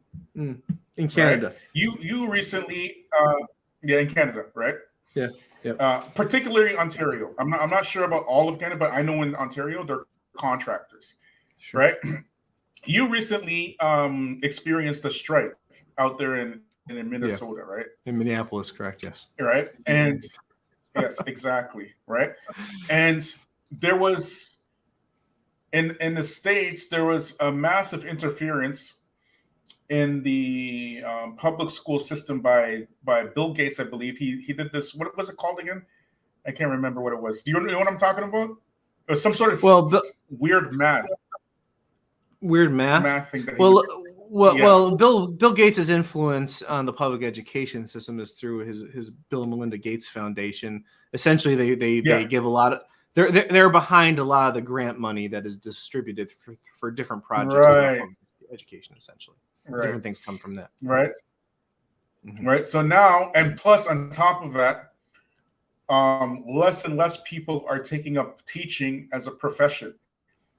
Canada. Right? You recently, in Canada, right? Yeah. Particularly Ontario. I'm not sure about all of Canada, but I know in Ontario they're contractors, right? You recently experienced a strike out there in Minnesota, right? In Minneapolis, correct? Yes. Right, and yes, exactly, right. And there was in the States there was a massive interference in the public school system by Bill Gates, I believe. He did this. What was it called again? I can't remember what it was. Do you know what I'm talking about? It was some sort of weird math. Weird math thing. Well, Bill Gates' influence on the public education system is through his Bill and Melinda Gates Foundation. Essentially, they give a lot of they're behind a lot of the grant money that is distributed for different projects in public education, essentially. Different things come from that. Right. Right. So now, and plus on top of that, less and less people are taking up teaching as a profession.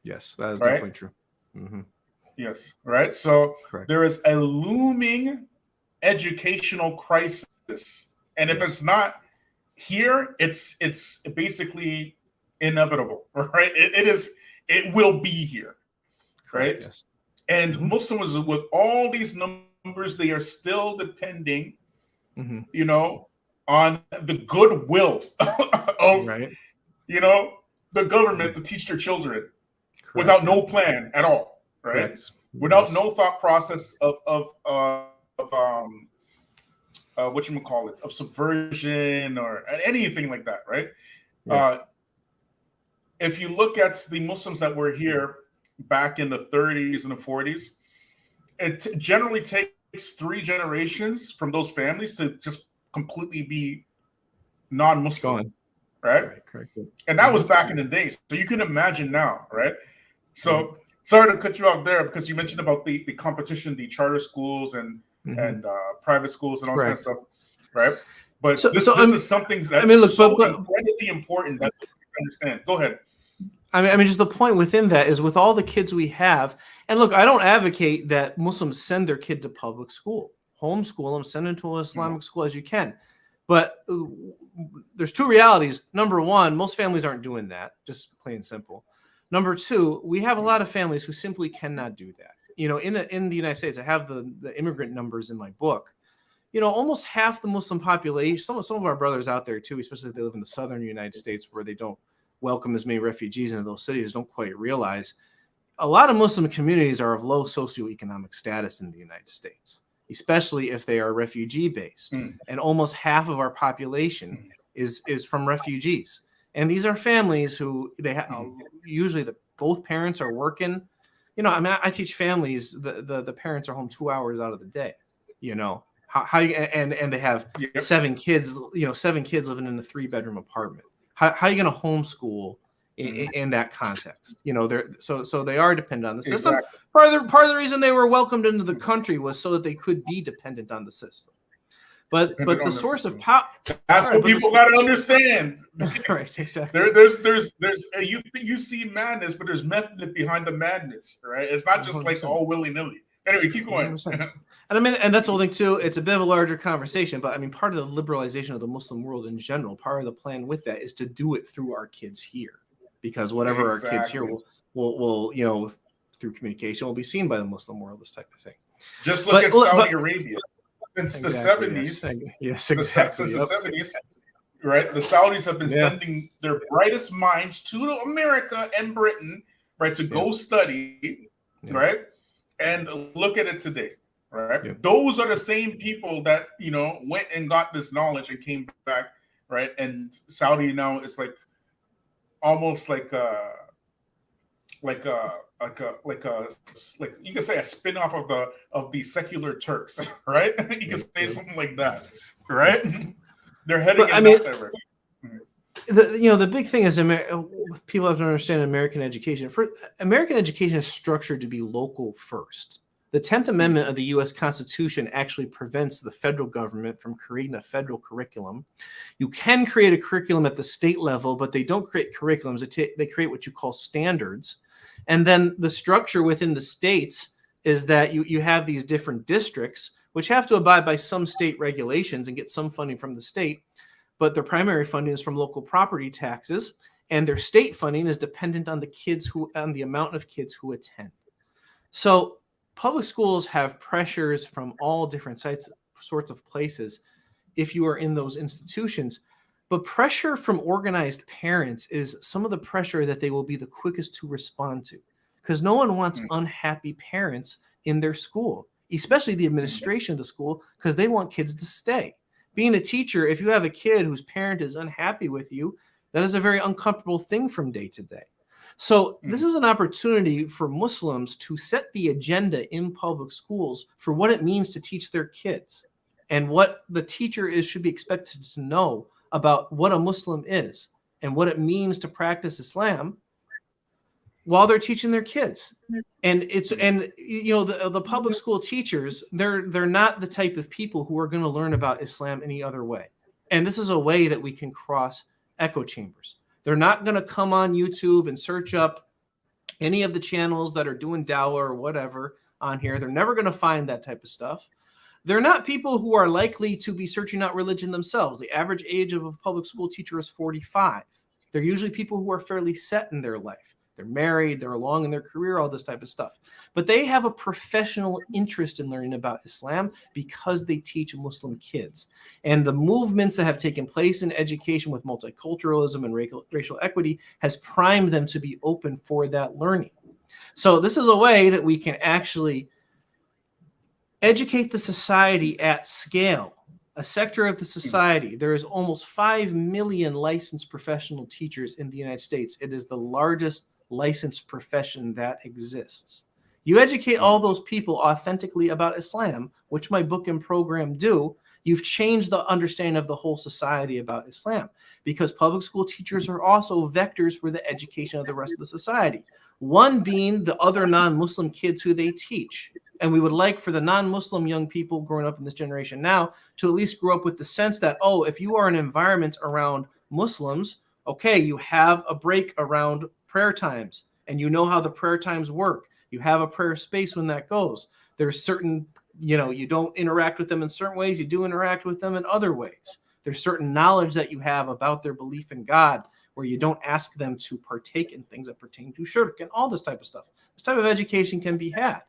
Yes, that is definitely true. Yes. Right. So there is a looming educational crisis. And if it's not here, it's basically inevitable, right? It will be here. Right. Yes. And Muslims, with all these numbers, they are still depending, you know, on the goodwill of, you know, the government to teach their children without no plan at all, right? Without no thought process of whatchamacallit, of subversion or anything like that, right? If you look at the Muslims that were here back in the 30s and the 40s, it generally takes 3 generations from those families to just completely be non-Muslim, right? Correct. And that was back in the days. So you can imagine now, right? So sorry to cut you off there because you mentioned about the competition, the charter schools and private schools and all that kind of stuff, right? But this is something that is so incredibly important that we understand. Go ahead. I mean, just the point within that is with all the kids we have, and look, I don't advocate that Muslims send their kid to public school, homeschool them, send them to an Islamic school as you can. But there's 2 realities. Number one, most families aren't doing that, just plain and simple. Number 2, we have a lot of families who simply cannot do that. You know, in the United States, I have the immigrant numbers in my book. You know, almost half the Muslim population, some of our brothers out there too, especially if they live in the southern United States where they don't welcome as many refugees into those cities, don't quite realize a lot of Muslim communities are of low socioeconomic status in the United States, especially if they are refugee based. And almost half of our population is from refugees. And these are families who they have usually both parents are working. You know, I mean, I teach families the parents are home 2 hours out of the day. You know, how you, and they have 7 kids. You know, 7 kids living in a 3-bedroom apartment. How are you going to homeschool in that context? You know, so they are dependent on the system. Exactly. Part of the reason they were welcomed into the country was so that they could be dependent on the system. But the source of power. That's what people got to understand. Right, exactly. There's you see madness, but there's method behind the madness, right? It's not just 100%. Like all willy nilly. Anyway, keep going. And I mean, and that's the whole thing too. It's a bit of a larger conversation, but I mean, part of the liberalization of the Muslim world in general, part of the plan with that is to do it through our kids here, because whatever our kids here will you know, through communication will be seen by the Muslim world. This type of thing. Just look at Saudi Arabia. Since the 70s, yes, exactly. Since the 70s, right? The Saudis have been sending their brightest minds to America and Britain, right, to go study, right? And look at it today, right? Yeah. Those are the same people that, went and got this knowledge and came back, right? And Saudi now is like almost like like you could say a spin-off of the secular Turks, right? You could say something like that, right? They're heading in that direction. The big thing is people have to understand American education. American education is structured to be local first. The 10th Amendment of the U.S. Constitution actually prevents the federal government from creating a federal curriculum. You can create a curriculum at the state level, but they don't create curriculums. They create what you call standards. And then the structure within the states is that you have these different districts, which have to abide by some state regulations and get some funding from the state. But their primary funding is from local property taxes, and their state funding is dependent on the amount of kids who attend. So public schools have pressures from all different sorts of places if you are in those institutions. But pressure from organized parents is some of the pressure that they will be the quickest to respond to, because no one wants unhappy parents in their school, especially the administration of the school, because they want kids to stay. Being a teacher, if you have a kid whose parent is unhappy with you, that is a very uncomfortable thing from day to day. So this is an opportunity for Muslims to set the agenda in public schools for what it means to teach their kids and what the teacher should be expected to know about what a Muslim is and what it means to practice Islam while they're teaching their kids. And the public school teachers, they're not the type of people who are going to learn about Islam any other way. And this is a way that we can cross echo chambers. They're not going to come on YouTube and search up any of the channels that are doing dawah or whatever on here. They're never going to find that type of stuff. They're not people who are likely to be searching out religion themselves. The average age of a public school teacher is 45. They're usually people who are fairly set in their life. They're married, they're along in their career, all this type of stuff. But they have a professional interest in learning about Islam because they teach Muslim kids. And the movements that have taken place in education with multiculturalism and racial equity has primed them to be open for that learning. So this is a way that we can actually educate the society at scale, a sector of the society. There is almost 5 million licensed professional teachers in the United States. It is the largest licensed profession that exists. You educate all those people authentically about Islam, which my book and program do, you've changed the understanding of the whole society about Islam, because public school teachers are also vectors for the education of the rest of the society. One being the other non-Muslim kids who they teach. And we would like for the non-Muslim young people growing up in this generation now to at least grow up with the sense that, oh, if you are in an environment around Muslims, okay, you have a break around prayer times and you know how the prayer times work. You have a prayer space when that goes. There's certain, you don't interact with them in certain ways. You do interact with them in other ways. There's certain knowledge that you have about their belief in God where you don't ask them to partake in things that pertain to shirk and all this type of stuff. This type of education can be had.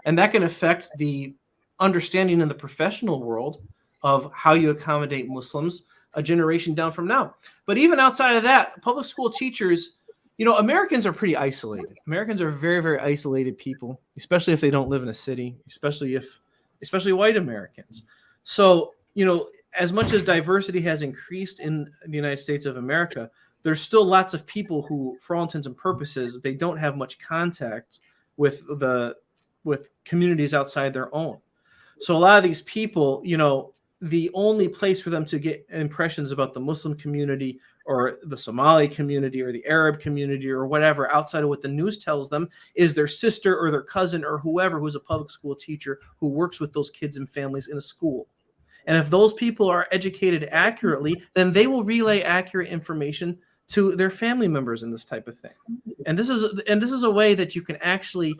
And that can affect the understanding in the professional world of how you accommodate Muslims a generation down from now. But even outside of that, public school teachers, Americans are pretty isolated. Americans are very, very isolated people, especially if they don't live in a city, especially white Americans. So, as much as diversity has increased in the United States of America, there's still lots of people who, for all intents and purposes, they don't have much contact with communities outside their own. So a lot of these people, the only place for them to get impressions about the Muslim community or the Somali community or the Arab community or whatever outside of what the news tells them is their sister or their cousin or whoever who's a public school teacher who works with those kids and families in a school. And if those people are educated accurately, then they will relay accurate information to their family members in this type of thing. And this is a way that you can actually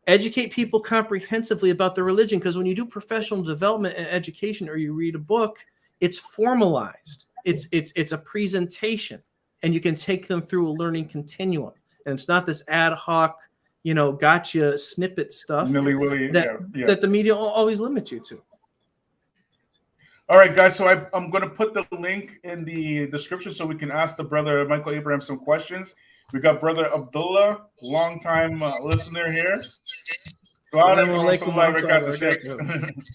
educate people comprehensively about the religion, because when you do professional development and education or you read a book, it's formalized. It's a presentation, and you can take them through a learning continuum. And it's not this ad hoc, gotcha snippet stuff that the media always limits you to. All right, guys. So I'm going to put the link in the description so we can ask the brother Michael Abraham some questions. We got brother Abdullah, longtime listener here. Salaam Alaikum wa rahmatullahi wa barakatuh.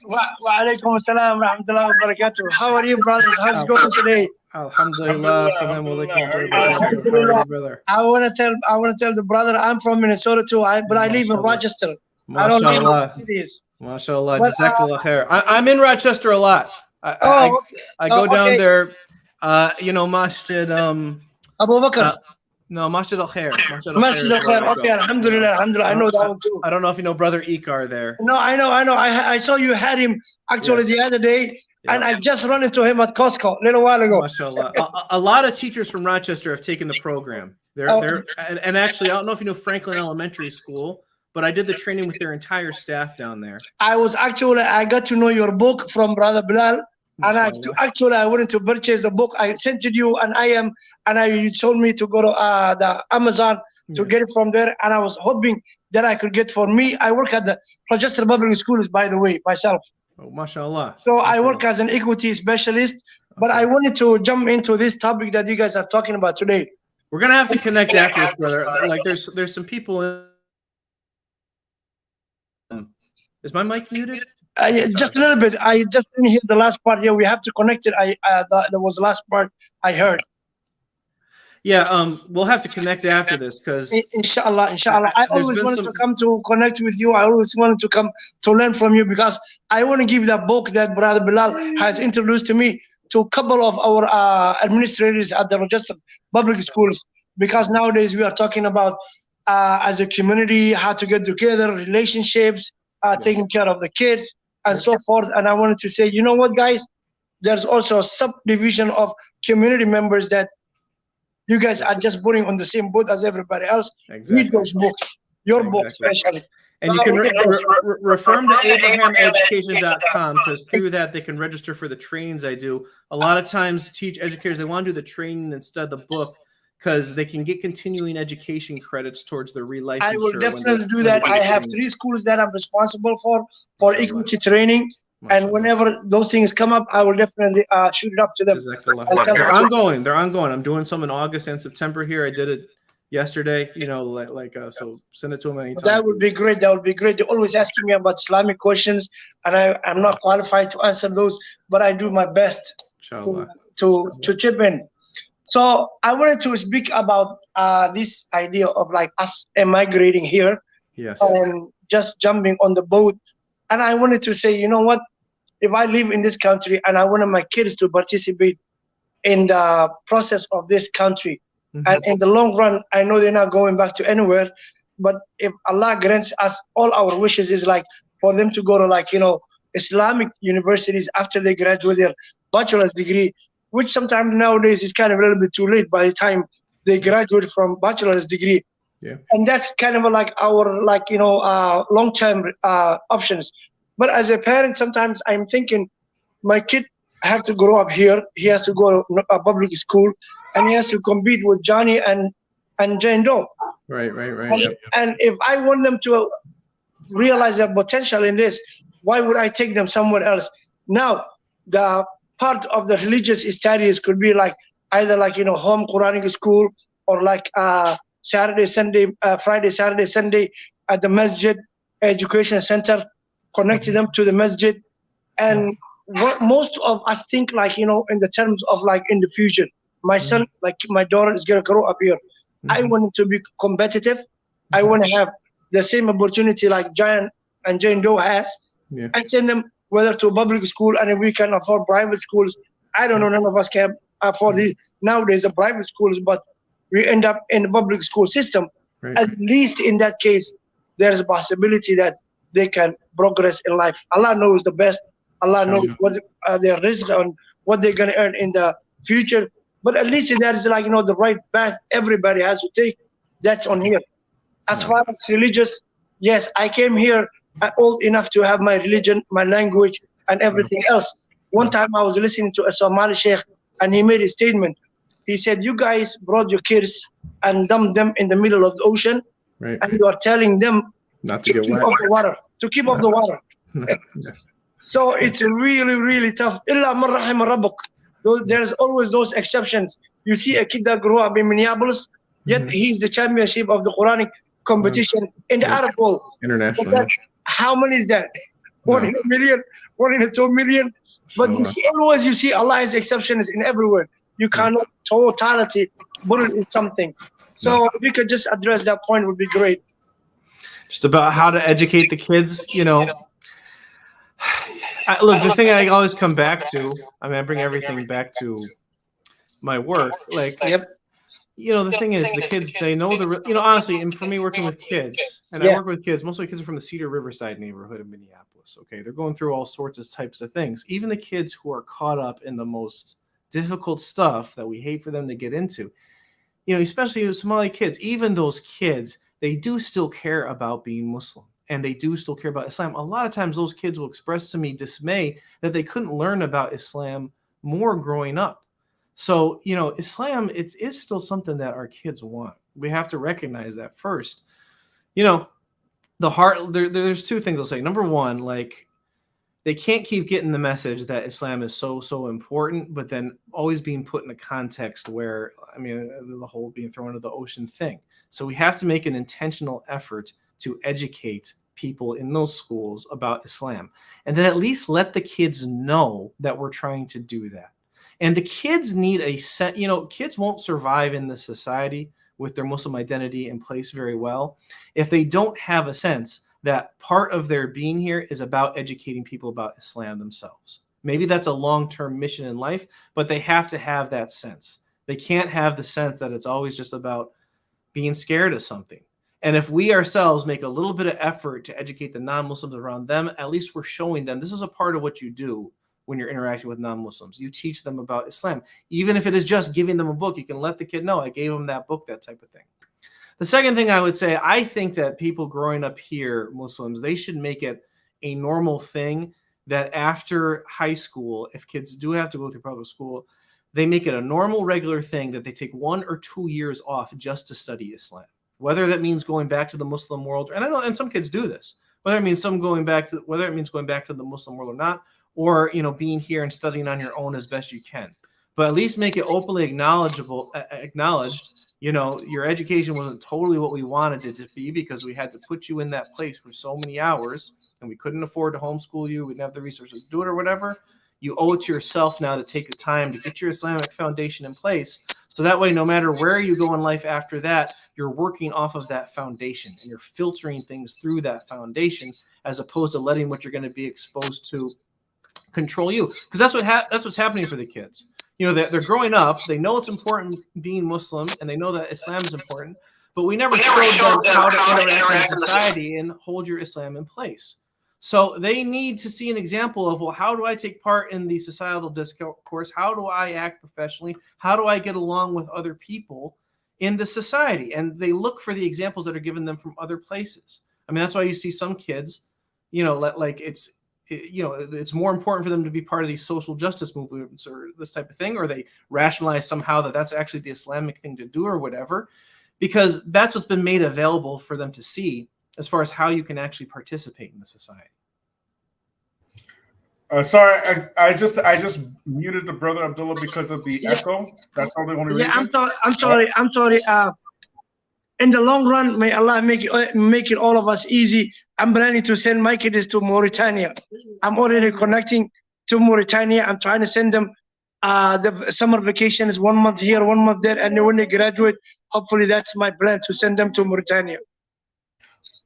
Wa alaikum assalam wa rahmatullahi wa barakatuh. How are you, brothers? How's it going today? Alhamdulillah. Salaam Alaikum wa rahmatullahi wa barakatuh. How are you, brother? I want to tell the brother I'm from Minnesota too. But I live in Rochester. I don't know what it is. MashaAllah. But, Jazakallah khair. I'm in Rochester a lot. I go down there. Masjid. Abu Bakr. No, Masjid al Khair. Masjid al Khair. Okay, alhamdulillah, alhamdulillah. I know that one too. I don't know if you know Brother Ikar there. No, I know. I saw you had him actually the other day, and I just run into him at Costco a little while ago. MashaAllah. A lot of teachers from Rochester have taken the program. And actually, I don't know if you know Franklin Elementary School, but I did the training with their entire staff down there. I got to know your book from Brother Bilal. And I wanted to purchase the book. I sent it to you, you told me to go to the Amazon to get it from there. And I was hoping that I could get for me. I work at the Rochester Public Schools, by the way, myself. Oh, mashallah. So I work as an equity specialist, but I wanted to jump into this topic that you guys are talking about today. We're gonna have to connect after this, brother. Like, there's some people in. Is my mic muted? Just a little bit. I just didn't hear the last part here. We have to connect it. That was the last part I heard. Yeah, we'll have to connect after this because inshallah. I always wanted to come to connect with you. I always wanted to come to learn from you because I want to give that book that Brother Bilal has introduced to me to a couple of our administrators at the Rochester Public Schools, because nowadays we are talking about as a community how to get together, relationships, taking care of the kids, and so forth. And I wanted to say, you know what, guys? There's also a subdivision of community members that you guys are just putting on the same boat as everybody else. Exactly. Read those books, your book especially. And you can refer them to AbrahamEducation.com, because through that they can register for the trainings I do. A lot of times teach educators, they want to do the training instead of the book because they can get continuing education credits towards their relicensure. I will definitely do that. I have 3 schools that I'm responsible for equity training. And whenever those things come up, I will definitely shoot it up to them. They're ongoing. I'm doing some in August and September here. I did it yesterday, so send it to them anytime. That would be great. That would be great. They're always asking me about Islamic questions, and I'm not qualified to answer those, but I do my best to chip in. So I wanted to speak about this idea of like us migrating here, and just jumping on the boat. And I wanted to say, you know what? If I live in this country and I wanted my kids to participate in the process of this country, and in the long run, I know they're not going back to anywhere. But if Allah grants us all our wishes, is like for them to go to Islamic universities after they graduate their bachelor's degree, which sometimes nowadays is kind of a little bit too late by the time they graduate from bachelor's degree. Yeah. And that's kind of like our long-term options. But as a parent, sometimes I'm thinking my kid have to grow up here. He has to go to a public school, and he has to compete with Johnny and Jane Doe. Right. And if I want them to realize their potential in this, why would I take them somewhere else? Now, the part of the religious studies could be either home Quranic school, or Friday, Saturday, Sunday at the masjid education center, connecting them to the masjid. And what most of us think in the terms of in the future, my son, my daughter is going to grow up here. I want him to be competitive. I want to have the same opportunity like John and Jane Doe has. I send them whether to public school, and if we can afford private schools. I don't know, none of us can afford these nowadays, the private schools, but we end up in the public school system. Right. At least in that case, there's a possibility that they can progress in life. Allah knows the best. Allah knows what their risk and what they're going to earn in the future. But at least there is the right path everybody has to take. That's on here. As far as religious, yes, I came here old enough to have my religion, my language, and everything else. One time I was listening to a Somali sheikh, and he made a statement. He said, you guys brought your kids and dumped them in the middle of the ocean, and you are telling them not to get keep off the water, to keep off the water. So it's really, really tough. Illa man rahima rabbuk. There's always those exceptions. You see a kid that grew up in Minneapolis, yet he's the championship of the Quranic competition in the Arab world. International. How many is that? 1 in a million, 1 in a 2 million. But Sure. you see Allah is exceptions in everywhere. You cannot totality put it in something. So if we could just address that point, would be great. Just about how to educate the kids, you know. Look, the thing I always come back to, I mean, I bring everything back to my work. Like, you know, the thing is, the kids, they know you know, honestly, and for me working with kids, and I work with kids, most of the kids are from the Cedar Riverside neighborhood of Minneapolis, okay? They're going through all sorts of types of things. Even the kids who are caught up in the most difficult stuff that we hate for them to get into, you know, especially the Somali kids, even those kids, they do still care about being Muslim. And they do still care about Islam. A lot of times those kids will express to me dismay that they couldn't learn about Islam more growing up. So, you know, Islam, it is still something that our kids want. We have to recognize that first. You know, there's two things I'll say. Number one, like, they can't keep getting the message that Islam is so important, but then always being put in a context where, I mean, the whole being thrown into the ocean thing. So we have to make an intentional effort to educate people in those schools about Islam, and then at least let the kids know that we're trying to do that. And the kids need a set, you know, kids won't survive in this society with their Muslim identity in place very well if they don't have a sense that part of their being here is about educating people about Islam themselves. Maybe that's a long-term mission in life, but they have to have that sense. They can't have the sense that it's always just about being scared of something. And if we ourselves make a little bit of effort to educate the non-Muslims around them, at least we're showing them this is a part of what you do when you're interacting with non-Muslims. You teach them about Islam. Even if it is just giving them a book, you can let the kid know, I gave them that book, that type of thing. The second thing I would say, I think that people growing up here, Muslims, they should make it a normal thing that after high school, if kids do have to go through public school, they make it a normal, regular thing that they take 1 or 2 years off just to study Islam. Whether that means going back to the Muslim world, and I know, and some kids do this, whether it means going back to the Muslim world or not, or, you know, being here and studying on your own as best you can. But at least make it openly acknowledged, you know, your education wasn't totally what we wanted it to be because we had to put you in that place for so many hours and we couldn't afford to homeschool you. We didn't have the resources to do it or whatever. You owe it to yourself now to take the time to get your Islamic foundation in place. So that way, no matter where you go in life after that, you're working off of that foundation and you're filtering things through that foundation as opposed to letting what you're going to be exposed to control you. Because that's what's happening for the kids. You know, they're growing up, they know it's important being Muslim, and they know that Islam is important, but we never showed them how to interact in society and hold your Islam in place. So they need to see an example of, well, how do I take part in the societal discourse? How do I act professionally? How do I get along with other people in the society? And they look for the examples that are given them from other places. I mean, that's why you see some kids, you know, like it's more important for them to be part of these social justice movements or this type of thing, or they rationalize somehow that that's actually the Islamic thing to do or whatever, because that's what's been made available for them to see as far as how you can actually participate in the society. Sorry, I just muted the brother Abdullah because of the echo. That's the only reason. Yeah, I'm sorry. In the long run, may Allah make it all of us easy. I'm planning to send my kids to Mauritania. I'm already connecting to Mauritania. I'm trying to send them the summer vacation is 1 month here, 1 month there, and then when they graduate, hopefully that's my plan to send them to Mauritania.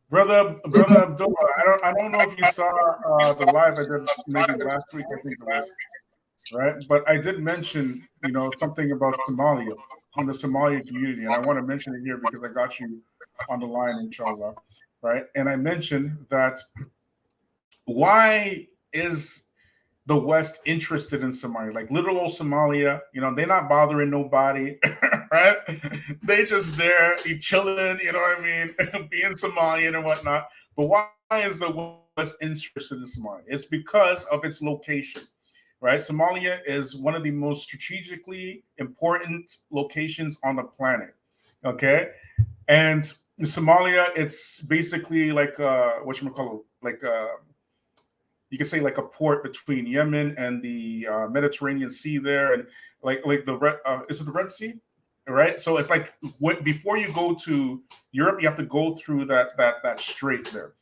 Brother Abdullah, I don't know if you saw the live I did maybe last week, I think it was, right? But I did mention, you know, something about Somalia, on the Somali community, and I want to mention it here because I got you on the line, inshallah, right? And I mentioned that why is the West interested in Somalia? Like little old Somalia, you know, they're not bothering nobody, right? They just there, chilling, you know what I mean, being Somalian and whatnot. But why is the West interested in Somalia? It's because of its location, right? Somalia is one of the most strategically important locations on the planet, okay? And Somalia, it's basically like you can say like a port between Yemen and the Mediterranean Sea there, and like is it the Red Sea, right? So it's like before you go to Europe, you have to go through that strait there,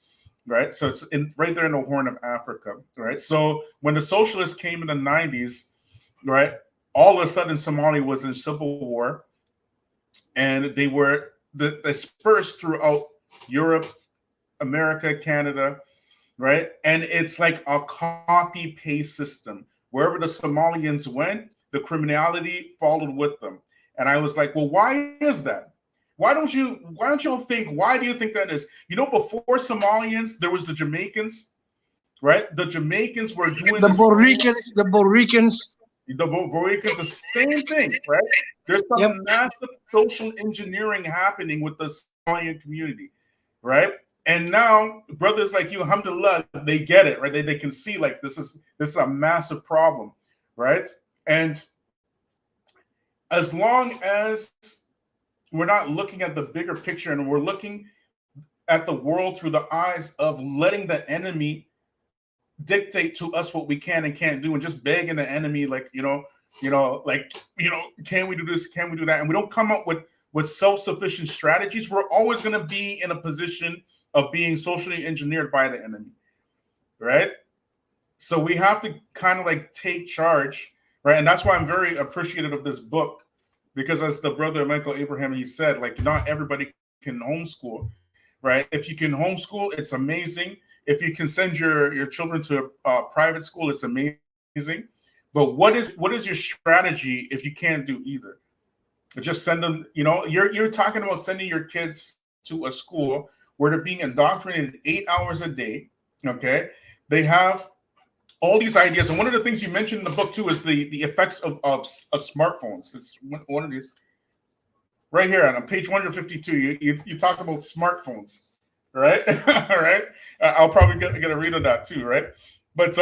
right? So it's right there in the Horn of Africa, right? So when the socialists came in the 90s, right, all of a sudden Somalia was in civil war, and they were dispersed throughout Europe, America, Canada, right? And it's like a copy paste system. Wherever the Somalians went, the criminality followed with them. And I was like, well, why is that? Why don't you think, why do you think that is? You know, before Somalians, there was the Jamaicans, right? The Jamaicans were doing the Boricans, the Boricans, the same thing, right? There's some massive social engineering happening with the Somalian community, right? And now brothers like you, alhamdulillah, they get it, right? They can see like this is a massive problem, right? And as long as we're not looking at the bigger picture and we're looking at the world through the eyes of letting the enemy dictate to us what we can and can't do, and just begging the enemy, like, can we do this? Can we do that? And we don't come up with self-sufficient strategies. We're always going to be in a position of being socially engineered by the enemy, right? So we have to kind of like take charge, right? And that's why I'm very appreciative of this book, because as the brother Michael Abraham, he said, like, not everybody can homeschool, right? If you can homeschool, it's amazing. If you can send your children to a private school, it's amazing. But what is your strategy if you can't do either? Just send them, you're talking about sending your kids to a school where they're being indoctrinated 8 hours a day, okay? They have all these ideas. And one of the things you mentioned in the book too is the effects of smartphones. It's one of these. Right here on page 152, you talk about smartphones, right? All right. I'll probably get a read of that too, right? But,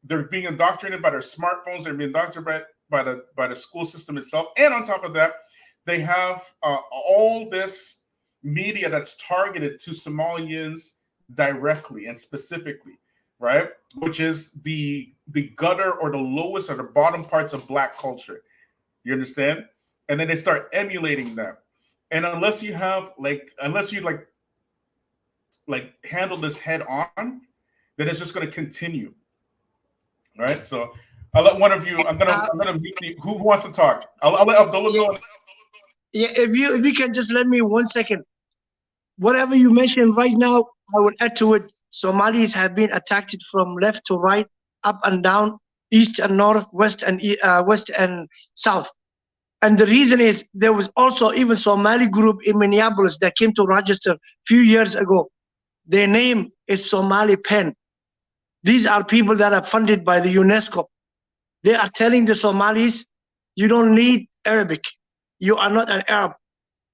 they're being indoctrinated by their smartphones. They're being indoctrinated by the school system itself. And on top of that, they have all this media that's targeted to Somalians directly and specifically, right? Which is the gutter or the lowest or the bottom parts of Black culture. You understand? And then they start emulating them. And unless you handle this head on, then it's just going to continue. All right. So I'll let one of you. I'm gonna meet you. Who wants to talk? I'll let Abdullah go. Yeah, if you can just let me 1 second. Whatever you mentioned right now, I will add to it. Somalis have been attacked from left to right, up and down, east and north, west and south. And the reason is there was also even Somali group in Minneapolis that came to Rochester a few years ago. Their name is Somali Pen. These are people that are funded by the UNESCO. They are telling the Somalis, you don't need Arabic. You are not an Arab.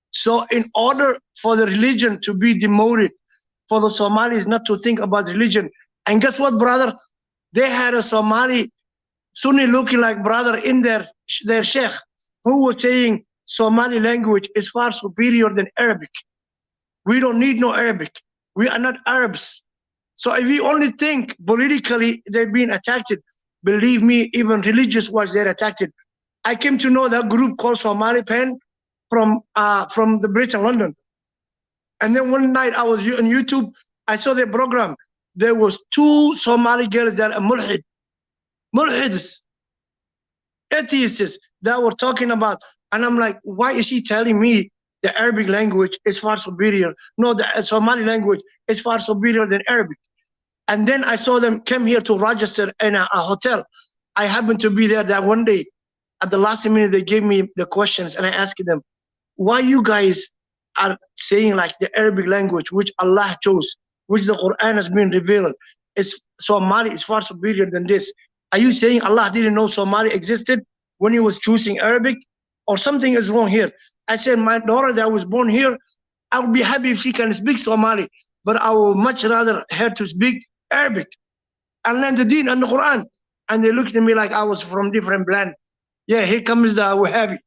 So in order for the religion to be demoted, for the Somalis not to think about religion, and guess what, brother? They had a Somali Sunni looking like brother in their sheikh, who was saying Somali language is far superior than Arabic. We don't need no Arabic. We are not Arabs. So if you only think politically they've been attacked, believe me, even religious-wise they're attacked. I came to know that group called Somali Pen from the Brits in London. And then one night I was on YouTube, I saw their program. There was 2 Somali girls that are mulhids, atheists that were talking about. And I'm like, why is she telling me the Arabic language is far superior? No, the Somali language is far superior than Arabic. And then I saw them come here to Rochester in a hotel. I happened to be there that one day. At the last minute, they gave me the questions, and I asked them, why you guys are saying like the Arabic language, which Allah chose, which the Quran has been revealed, is Somali is far superior than this? Are you saying Allah didn't know Somali existed when he was choosing Arabic? Or something is wrong here? I said, my daughter that was born here, I would be happy if she can speak Somali, but I would much rather her to speak Arabic and learn the deen and the Quran. And they looked at me like I was from different planet. Yeah, here comes the Wahhabi.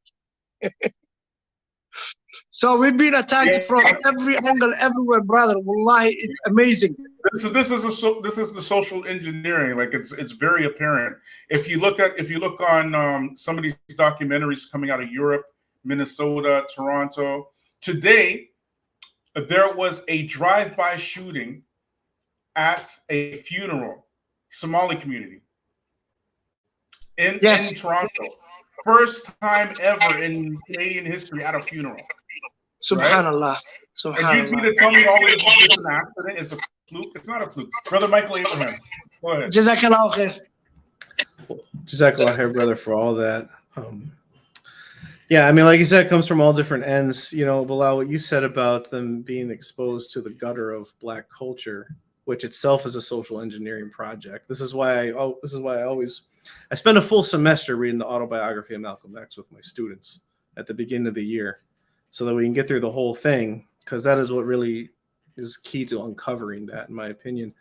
So we've been attacked from every angle, everywhere, brother. Wallahi, it's amazing. This is the social engineering. Like it's very apparent. If you look on some of these documentaries coming out of Europe, Minnesota, Toronto, today, there was a drive-by shooting at a funeral, Somali community in Toronto. First time ever in Canadian history at a funeral. Subhanallah. Right? Subhanallah. And you mean to tell me all of this is just an accident? It's a fluke? It's not a fluke. Brother Michael Abraham, go ahead. Jazakallah khair. Jazakallah khair, brother, for all that. Yeah, I mean, like you said, it comes from all different ends. You know, Bilal, what you said about them being exposed to the gutter of Black culture, which itself is a social engineering project. This is why I spend a full semester reading the autobiography of Malcolm X with my students at the beginning of the year, so that we can get through the whole thing, because that is what really is key to uncovering that, in my opinion.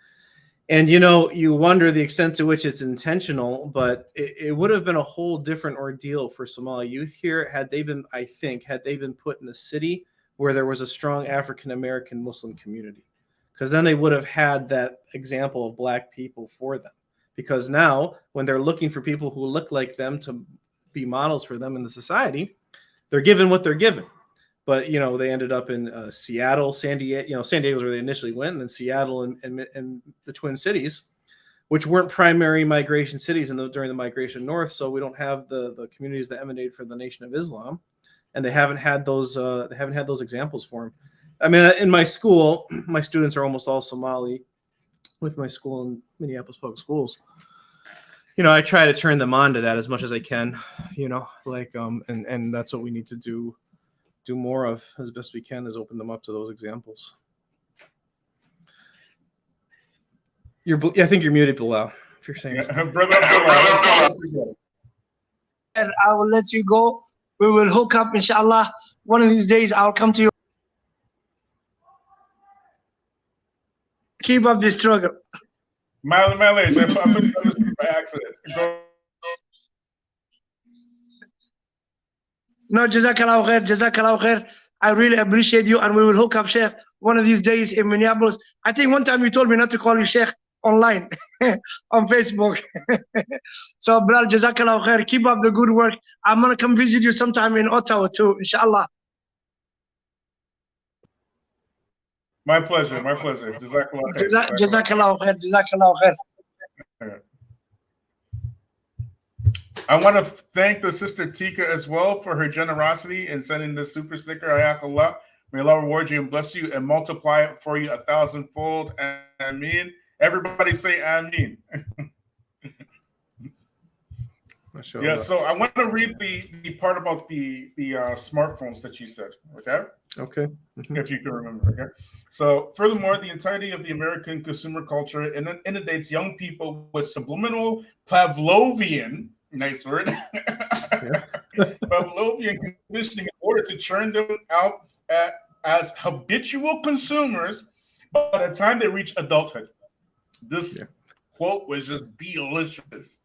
And, you know, you wonder the extent to which it's intentional, but it would have been a whole different ordeal for Somali youth here had they been put in a city where there was a strong African-American Muslim community, because then they would have had that example of Black people for them. Because now when they're looking for people who look like them to be models for them in the society, they're given what they're given. But, you know, they ended up in Seattle, San Diego. You know, San Diego is where they initially went, and then Seattle and the Twin Cities, which weren't primary migration cities during the migration north. So we don't have the communities that emanated from the Nation of Islam, and they haven't had those examples for them. I mean, in my school, my students are almost all Somali, with my school in Minneapolis Public Schools. You know, I try to turn them on to that as much as I can. You know, like and that's what we need to do more of as best we can, is open them up to those examples. I think you're muted, Bilal, if you're saying something. Brother Bilal. And I will let you go. We will hook up, inshallah. One of these days, I'll come to you. Keep up the struggle. My legs. I put it by accident. No, Jazakallah khair, Jazakallah khair. I really appreciate you, and we will hook up, Sheikh, one of these days in Minneapolis. I think one time you told me not to call you Sheikh online on Facebook. So, Bilal, Jazakallah khair. Keep up the good work. I'm going to come visit you sometime in Ottawa too, inshallah. My pleasure. Jazakallah khair. Jazakallah khair, Jazakallah khair. I want to thank the sister Tika as well for her generosity in sending the super sticker. Hayakallah. May Allah reward you and bless you and multiply it for you 1,000-fold. Ameen. Everybody say Ameen. Yeah, so I want to read the part about the smartphones that you said. Okay. If you can remember. Okay. So furthermore, the entirety of the American consumer culture inundates young people with subliminal Pavlovian, nice word, Pavlovian conditioning in order to churn them out as habitual consumers by the time they reach adulthood. This quote was just delicious.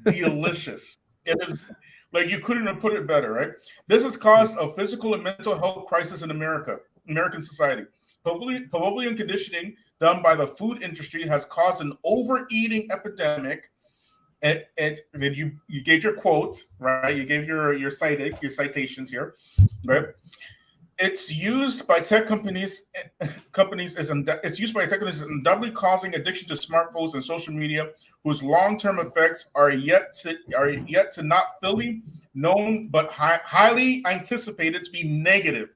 Delicious. It is like you couldn't have put it better, right? This has caused a physical and mental health crisis in American society. Pavlovian conditioning done by the food industry has caused an overeating epidemic. And then you gave your quote, right? You gave your citations here, right? It's used by tech companies. It's used by tech companies as undoubtedly causing addiction to smartphones and social media, whose long-term effects are yet to not fully known, but highly anticipated to be negative.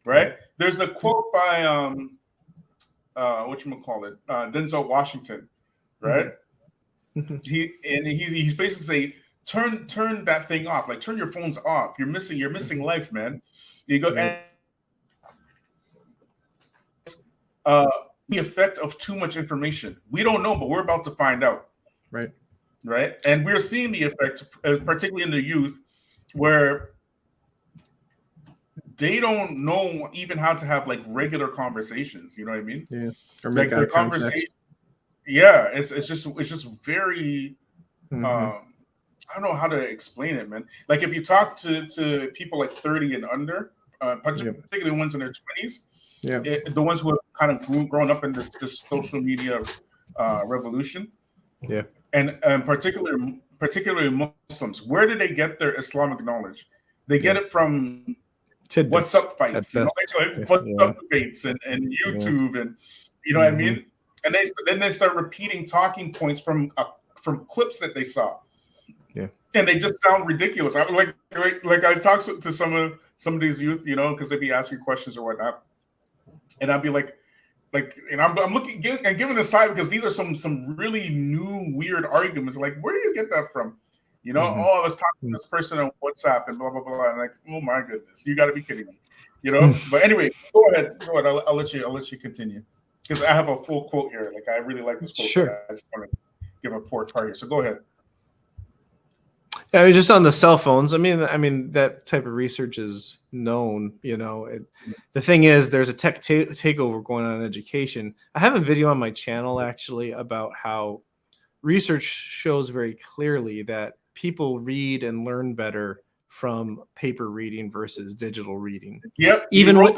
Right? There's a quote by Denzel Washington, right? He's basically saying, turn that thing off, like turn your phones off. You're missing life, man. You go and the effect of too much information. We don't know, but we're about to find out. Right. And we're seeing the effects, particularly in the youth, where they don't know even how to have like regular conversations. You know what I mean? Yeah. Or make like conversation. Yeah, it's just very. I don't know how to explain it, man. Like if you talk to people like 30 and under, particularly ones in their 20s, the ones who have kind of grown up in this social media revolution, and particularly Muslims, where do they get their Islamic knowledge? They get it from what's Tidbits up at fights, best. like what's up debates and YouTube and what I mean. And then they start repeating talking points from clips that they saw. Yeah. And they just sound ridiculous. I like I talk to some of these youth, because they'd be asking questions or whatnot, and I'd be like, and I'm looking and giving a side because these are some really new weird arguments. Like, where do you get that from? Oh, I was talking to this person on WhatsApp and blah blah blah. And like, oh my goodness, you got to be kidding me, But anyway, go ahead. I'll let you continue because I have a full quote here. Like, I really like this quote. Sure. I just want to give a part here. So go ahead. Yeah, I mean, just on the cell phones. I mean that type of research is known. The thing is, there's a tech takeover going on in education. I have a video on my channel actually about how research shows very clearly that people read and learn better from paper reading versus digital reading. Yep. Even when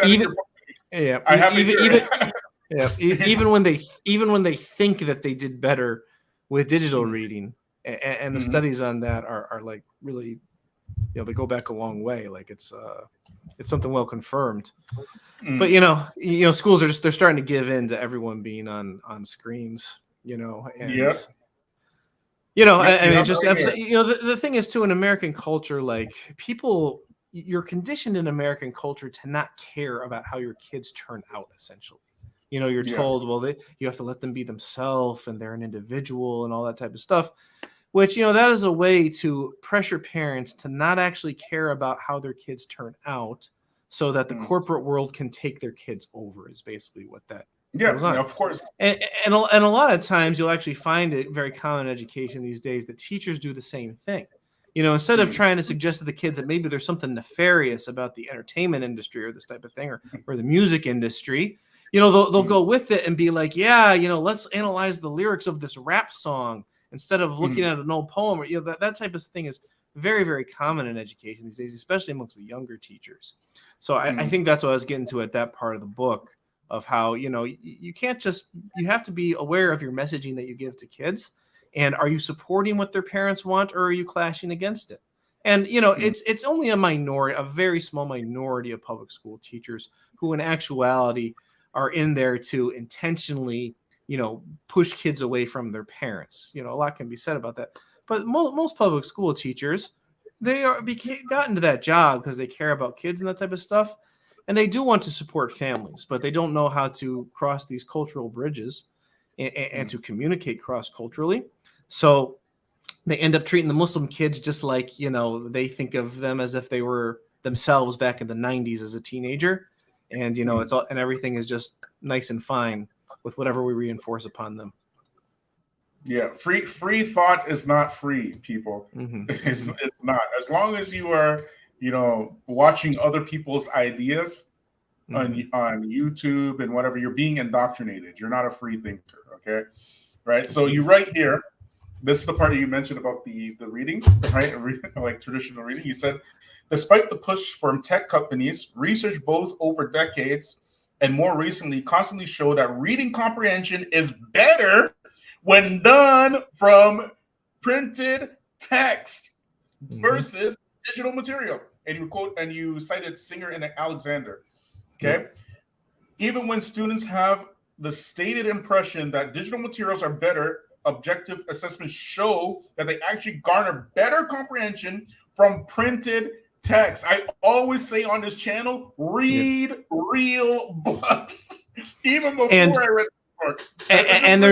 they think that they did better with digital reading. And the studies on that are like really, they go back a long way. Like it's something well confirmed. But schools they're starting to give in to everyone being on screens. And the thing is too, in American culture, like people, you're conditioned in American culture to not care about how your kids turn out. Essentially, you're told, well, you have to let them be themselves and they're an individual and all that type of stuff. Which, that is a way to pressure parents to not actually care about how their kids turn out so that the corporate world can take their kids over is basically what that goes on. Yeah, of course. And a lot of times you'll actually find it very common in education these days that teachers do the same thing. Instead of trying to suggest to the kids that maybe there's something nefarious about the entertainment industry or this type of thing or the music industry, they'll go with it and be like, let's analyze the lyrics of this rap song. Instead of looking at an old poem, or that type of thing is very, very common in education these days, especially amongst the younger teachers. So I think that's what I was getting to at that part of the book of how you can't you have to be aware of your messaging that you give to kids, and are you supporting what their parents want, or are you clashing against it? And it's only a very small minority of public school teachers who, in actuality, are in there to intentionally push kids away from their parents. A lot can be said about that. But most public school teachers, they got into that job because they care about kids and that type of stuff. And they do want to support families, but they don't know how to cross these cultural bridges and to communicate cross-culturally. So they end up treating the Muslim kids just like, they think of them as if they were themselves back in the 90s as a teenager. And, it's all, and everything is just nice and fine with whatever we reinforce upon them. Yeah, free thought is not free, people. It's not. As long as you are, watching other people's ideas on YouTube and whatever, you're being indoctrinated. You're not a free thinker, okay? Right? So you write here, this is the part that you mentioned about the reading, right? Like traditional reading. You said, despite the push from tech companies, research both over decades and more recently constantly show that reading comprehension is better when done from printed text versus digital material. And you cited Singer and Alexander. Okay. Even when students have the stated impression that digital materials are better, objective assessments show that they actually garner better comprehension from printed text. I always say on this channel, read real books. Even before I read the book. And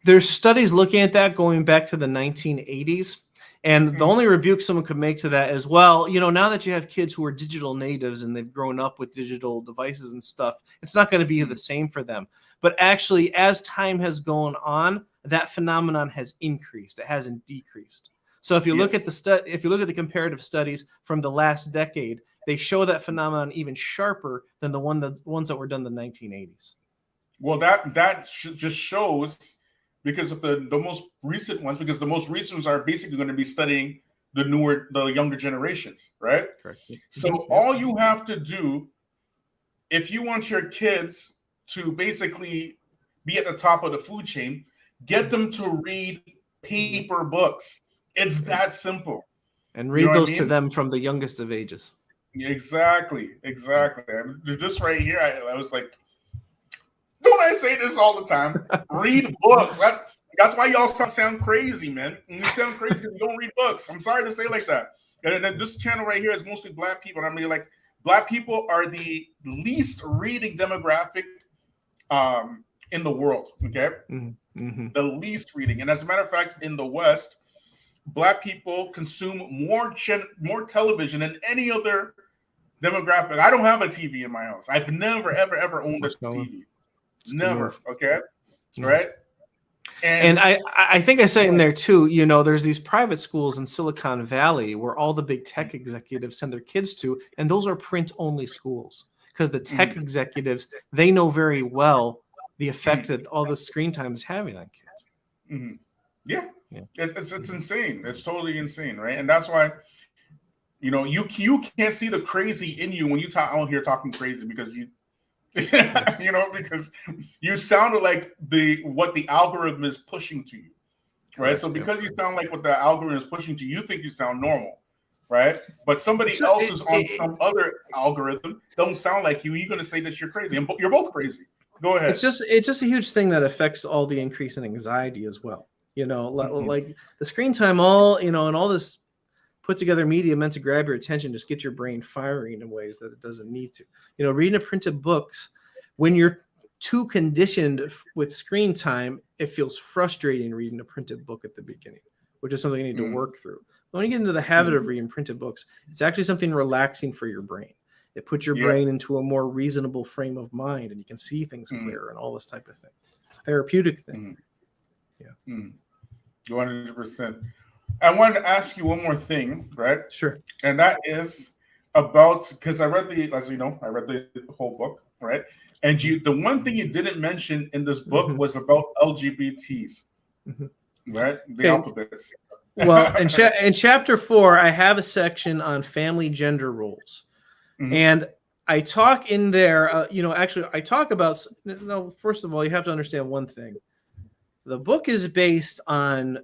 there's studies looking at that going back to the 1980s. And the only rebuke someone could make to that is, well, now that you have kids who are digital natives and they've grown up with digital devices and stuff, it's not going to be the same for them. But actually, as time has gone on, that phenomenon has increased. It hasn't decreased. So if you look at the comparative studies from the last decade, they show that phenomenon even sharper than the ones that were done in the 1980s. Well, that just shows because of the most recent ones, because the most recent ones are basically going to be studying the younger generations, right? Correct. So all you have to do, if you want your kids to basically be at the top of the food chain, get them to read paper books. It's that simple. And read those to them from the youngest of ages. Exactly. This right here, I was like, don't I say this all the time? Read books. That's why y'all sound crazy, man. You sound crazy because you don't read books. I'm sorry to say like that. And then this channel right here is mostly black people. And I mean, like, black people are the least reading demographic in the world. Okay, the least reading. And as a matter of fact, in the West, black people consume more television than any other demographic. I don't have a TV in my house. I've never ever owned a TV. Never. Okay, right. And I think I say in there too, you know, there's these private schools in Silicon Valley where all the big tech executives send their kids to, and those are print only schools because the tech executives, they know very well the effect that all the screen time is having on kids. Yeah. It's insane. It's totally insane, right? And that's why, you know, you can't see the crazy in you when you talk out here talking crazy because you you know, because you sounded like what the algorithm is pushing to you, right? Correct, so because you sound like what the algorithm is pushing to you, think you sound normal, right? But somebody else is on some other algorithm don't sound like you. You're going to say that you're crazy, and you're both crazy. Go ahead. It's just a huge thing that affects all the increase in anxiety as well. You know, like the screen time, all you know, and all this put together media meant to grab your attention, just get your brain firing in ways that it doesn't need to. You know, reading a printed books, when you're too conditioned with screen time, it feels frustrating reading a printed book at the beginning, which is something you need to work through. But when you get into the habit of reading printed books, it's actually something relaxing for your brain. It puts your brain into a more reasonable frame of mind, and you can see things clearer and all this type of thing. It's a therapeutic thing. 100%. I wanted to ask you one more thing, right? Sure. And that is about, because I read the whole book, right? And the one thing you didn't mention in this book was about LGBTs, right? The alphabets. Well, in chapter 4, I have a section on family gender roles. And I talk in there, you know, actually I talk about, first of all, you have to understand one thing. The book is based on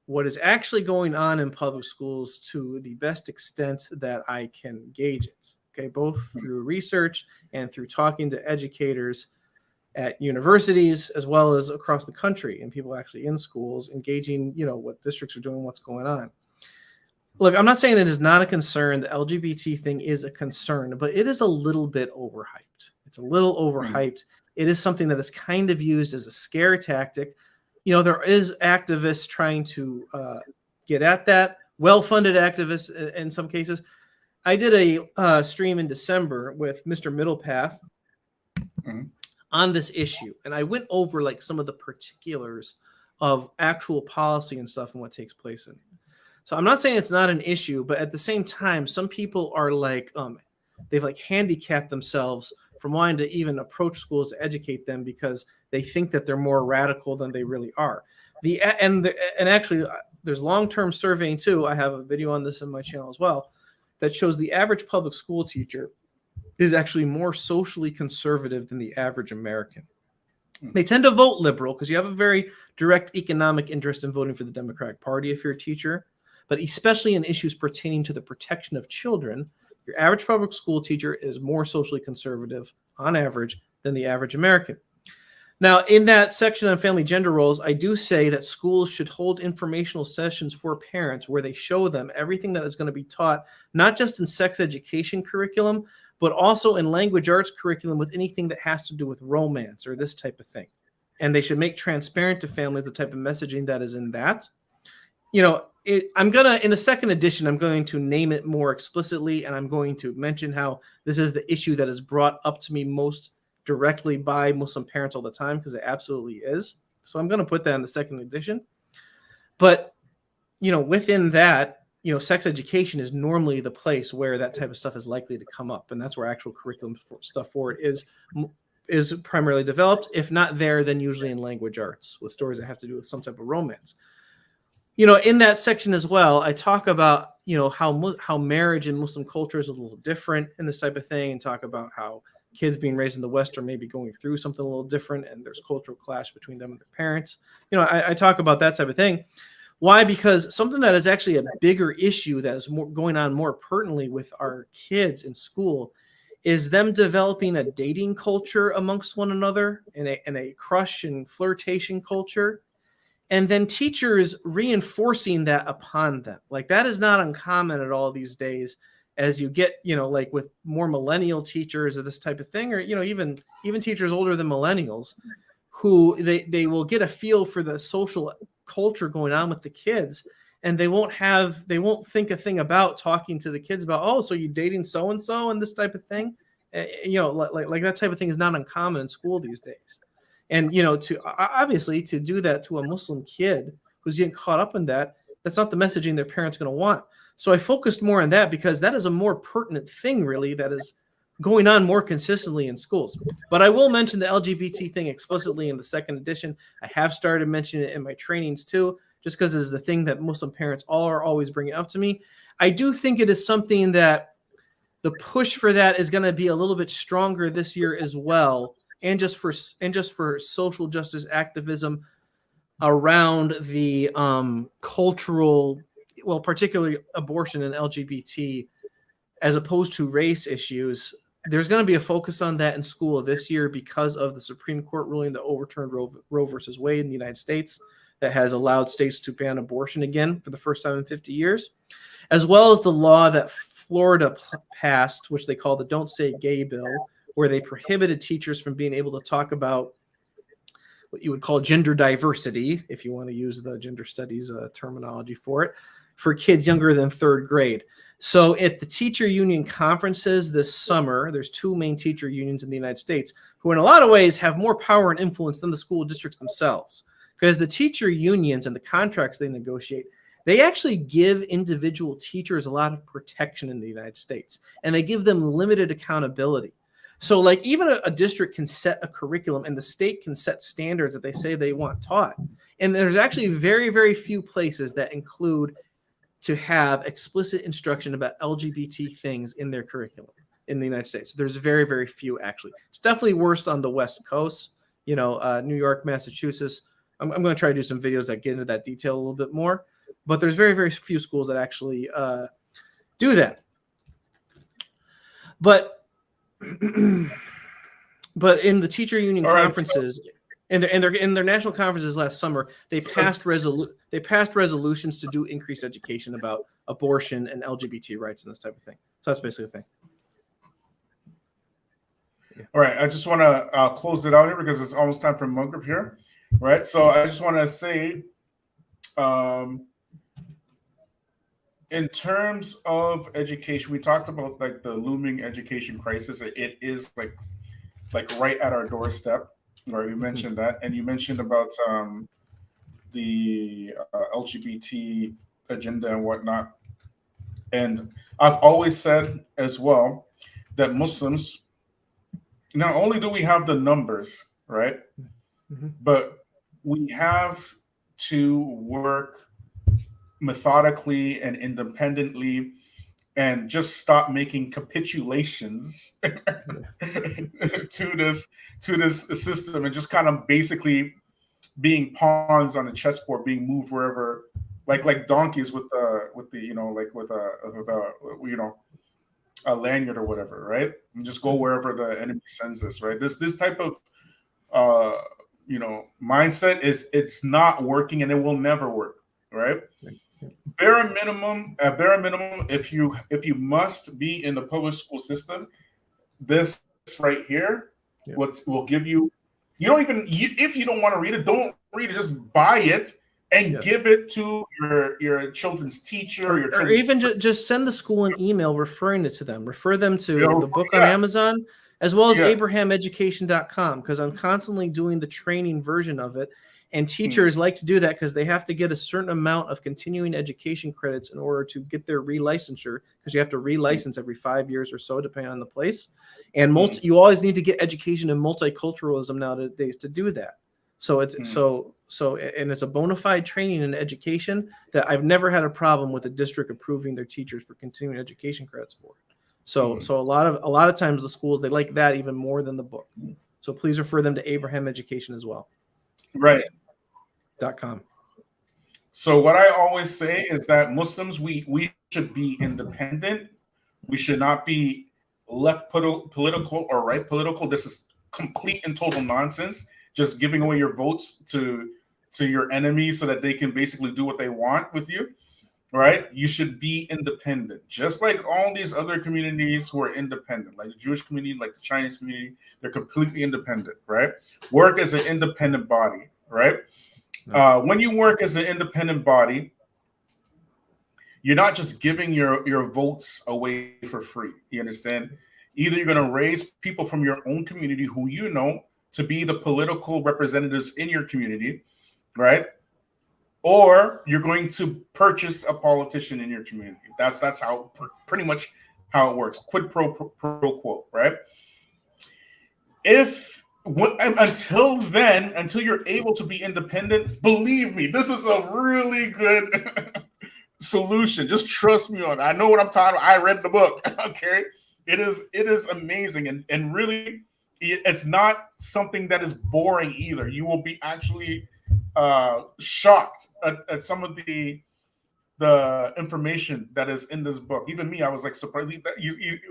what is actually going on in public schools to the best extent that I can gauge it. Okay, both through research and through talking to educators at universities as well as across the country and people actually in schools engaging, you know, what districts are doing, what's going on. Look, I'm not saying it is not a concern. The LGBT thing is a concern, but it is a little bit overhyped. It's a little overhyped. It is something that is kind of used as a scare tactic. You know, there is activists trying to get at that, well-funded activists in some cases. I did a stream in December with Mr. Middlepath on this issue, and I went over like some of the particulars of actual policy and stuff and what takes place in it. So I'm not saying it's not an issue, but at the same time, some people are like, they've like handicapped themselves from wanting to even approach schools to educate them because they think that they're more radical than they really are. And actually, there's long-term surveying too. I have a video on this in my channel as well that shows the average public school teacher is actually more socially conservative than the average American. They tend to vote liberal because you have a very direct economic interest in voting for the Democratic Party if you're a teacher, but especially in issues pertaining to the protection of children, your average public school teacher is more socially conservative on average than the average American. Now, in that section on family gender roles, I do say that schools should hold informational sessions for parents where they show them everything that is going to be taught, not just in sex education curriculum, but also in language arts curriculum with anything that has to do with romance or this type of thing. And they should make transparent to families the type of messaging that is in that. You know, in the second edition, I'm going to name it more explicitly, and I'm going to mention how this is the issue that is brought up to me most directly by Muslim parents all the time, because it absolutely is. So I'm going to put that in the second edition. But, you know, within that, you know, sex education is normally the place where that type of stuff is likely to come up. And that's where actual curriculum stuff for it is primarily developed. If not there, then usually in language arts with stories that have to do with some type of romance. You know, in that section as well, I talk about, you know, how marriage in Muslim culture is a little different in this type of thing, and talk about how kids being raised in the West are maybe going through something a little different, and there's cultural clash between them and their parents. You know, I talk about that type of thing. Why? Because something that is actually a bigger issue that is going on more pertinently with our kids in school is them developing a dating culture amongst one another, and a crush and flirtation culture, and then teachers reinforcing that upon them. Like, that is not uncommon at all these days, as you get, like with more millennial teachers or this type of thing, or, even teachers older than millennials, who they will get a feel for the social culture going on with the kids, and they won't think a thing about talking to the kids about, oh, so you dating so and so and this type of thing. Like that type of thing is not uncommon in school these days. And to obviously to do that to a Muslim kid who's getting caught up in that, that's not the messaging their parents going to want. So I focused more on that because that is a more pertinent thing, really, that is going on more consistently in schools. But I will mention the LGBT thing explicitly in the second edition. I have started mentioning it in my trainings too, just because it's the thing that Muslim parents are always bringing up to me. I do think it is something that the push for that is going to be a little bit stronger this year as well, and just for social justice activism around the cultural, well, particularly abortion and LGBT, as opposed to race issues. There's going to be a focus on that in school this year because of the Supreme Court ruling that overturned Roe versus Wade in the United States, that has allowed states to ban abortion again for the first time in 50 years, as well as the law that Florida passed, which they call the Don't Say Gay bill, where they prohibited teachers from being able to talk about what you would call gender diversity, if you want to use the gender studies terminology for it, for kids younger than third grade. So at the teacher union conferences this summer, there's two main teacher unions in the United States who in a lot of ways have more power and influence than the school districts themselves. Because the teacher unions and the contracts they negotiate, they actually give individual teachers a lot of protection in the United States, and they give them limited accountability. So like even a district can set a curriculum, and the state can set standards that they say they want taught. And there's actually very, very few places that include to have explicit instruction about LGBT things in their curriculum in the United States. There's very, very few, actually. It's definitely worse on the West Coast, New York, Massachusetts. I'm going to try to do some videos that get into that detail a little bit more, but there's very, very few schools that actually do that. But in the teacher union conferences, in their national conferences last summer, they passed resolutions to do increased education about abortion and LGBT rights and this type of thing. So that's basically the thing. Yeah. All right, I just want to close it out here because it's almost time for Maghrib here, right? So I just want to say, in terms of education, we talked about like the looming education crisis. It is like right at our doorstep. Right, you mentioned that, and you mentioned about the LGBT agenda and whatnot. And I've always said as well that Muslims, not only do we have the numbers, right, but we have to work methodically and independently and just stop making capitulations to this system, and just kind of basically being pawns on a chessboard, being moved wherever, like donkeys with a lanyard or whatever, right? And just go wherever the enemy sends us, right? This type of mindset it's not working, and it will never work, right? Bare minimum, if you must be in the public school system, this right here, will give you. If you don't want to read it, don't read it. Just buy it and give it to your children's teacher, or even just send the school an email referring it to them. Refer them to the book on Amazon, as well as AbrahamEducation.com, because I'm constantly doing the training version of it. And teachers like to do that because they have to get a certain amount of continuing education credits in order to get their relicensure, because you have to relicense every 5 years or so, depending on the place. And you always need to get education in multiculturalism nowadays to do that. So it's and it's a bona fide training in education that I've never had a problem with a district approving their teachers for continuing education credits for. So a lot of times the schools, they like that even more than the book. So please refer them to Abraham Education as well. Right. .com. So what I always say is that Muslims, we should be independent. We should not be left political or right political. This is complete and total nonsense. Just giving away your votes to your enemies so that they can basically do what they want with you, right? You should be independent, just like all these other communities who are independent, like the Jewish community, like the Chinese community. They're completely independent, right? Work as an independent body, right? When you work as an independent body, you're not just giving your votes away for free. You understand? Either you're going to raise people from your own community who you know to be the political representatives in your community, right? Or you're going to purchase a politician in your community. That's how pretty much how it works. Quid pro quo, right? Until you're able to be independent, believe me, this is a really good solution. Just trust me on it. I know what I'm talking about. I read the book. Okay. It is amazing. And really, it's not something that is boring either. You will be actually shocked at some of the information that is in this book. Even me, I was like surprised that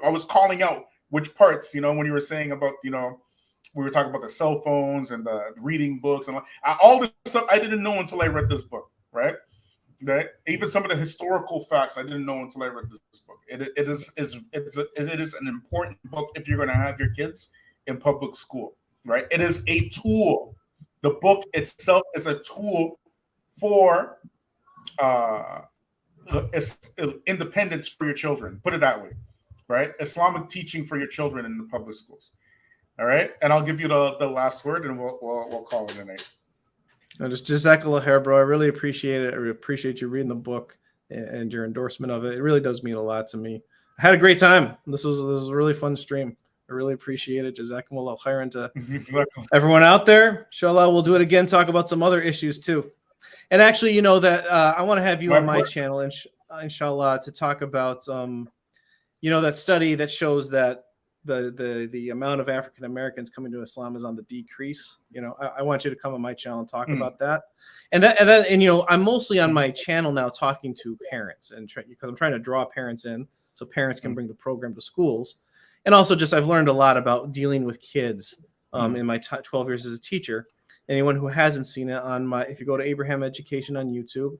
I was calling out which parts, when you were saying about, we were talking about the cell phones and the reading books and all this stuff I didn't know until I read this book, right? Even some of the historical facts I didn't know until I read this book. It is an important book if you're going to have your kids in public school, right? It is a tool. The book itself is a tool for independence for your children. Put it that way, right? Islamic teaching for your children in the public schools. All right, and I'll give you the last word, and we'll call it a night. Just Jazakallah khair, bro. I really appreciate it. I really appreciate you reading the book and your endorsement of it. It really does mean a lot to me. I had a great time. This was a really fun stream. I really appreciate it. Jazakumullah khairan to everyone out there. Inshallah, we'll do it again. Talk about some other issues too. And actually, that I want to have you on my channel, inshallah, to talk about that study that shows that the amount of African Americans coming to Islam is on the decrease. I want you to come on my channel and talk about that. And I'm mostly on my channel now talking to parents because I'm trying to draw parents in so parents can bring the program to schools. And also I've learned a lot about dealing with kids in my 12 years as a teacher. Anyone who hasn't seen it if you go to Abraham Education on YouTube,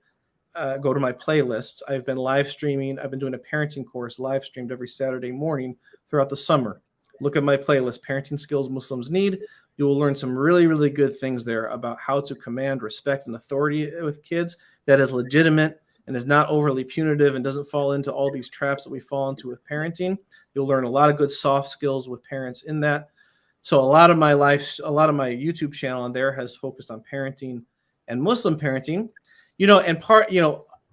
go to my playlists. I've been live streaming. I've been doing a parenting course live streamed every Saturday morning throughout the summer. Look at my playlist, Parenting Skills Muslims Need. You will learn some really, really good things there about how to command respect and authority with kids that is legitimate and is not overly punitive and doesn't fall into all these traps that we fall into with parenting. You'll learn a lot of good soft skills with parents in that. So a lot of my YouTube channel on there has focused on parenting and Muslim parenting,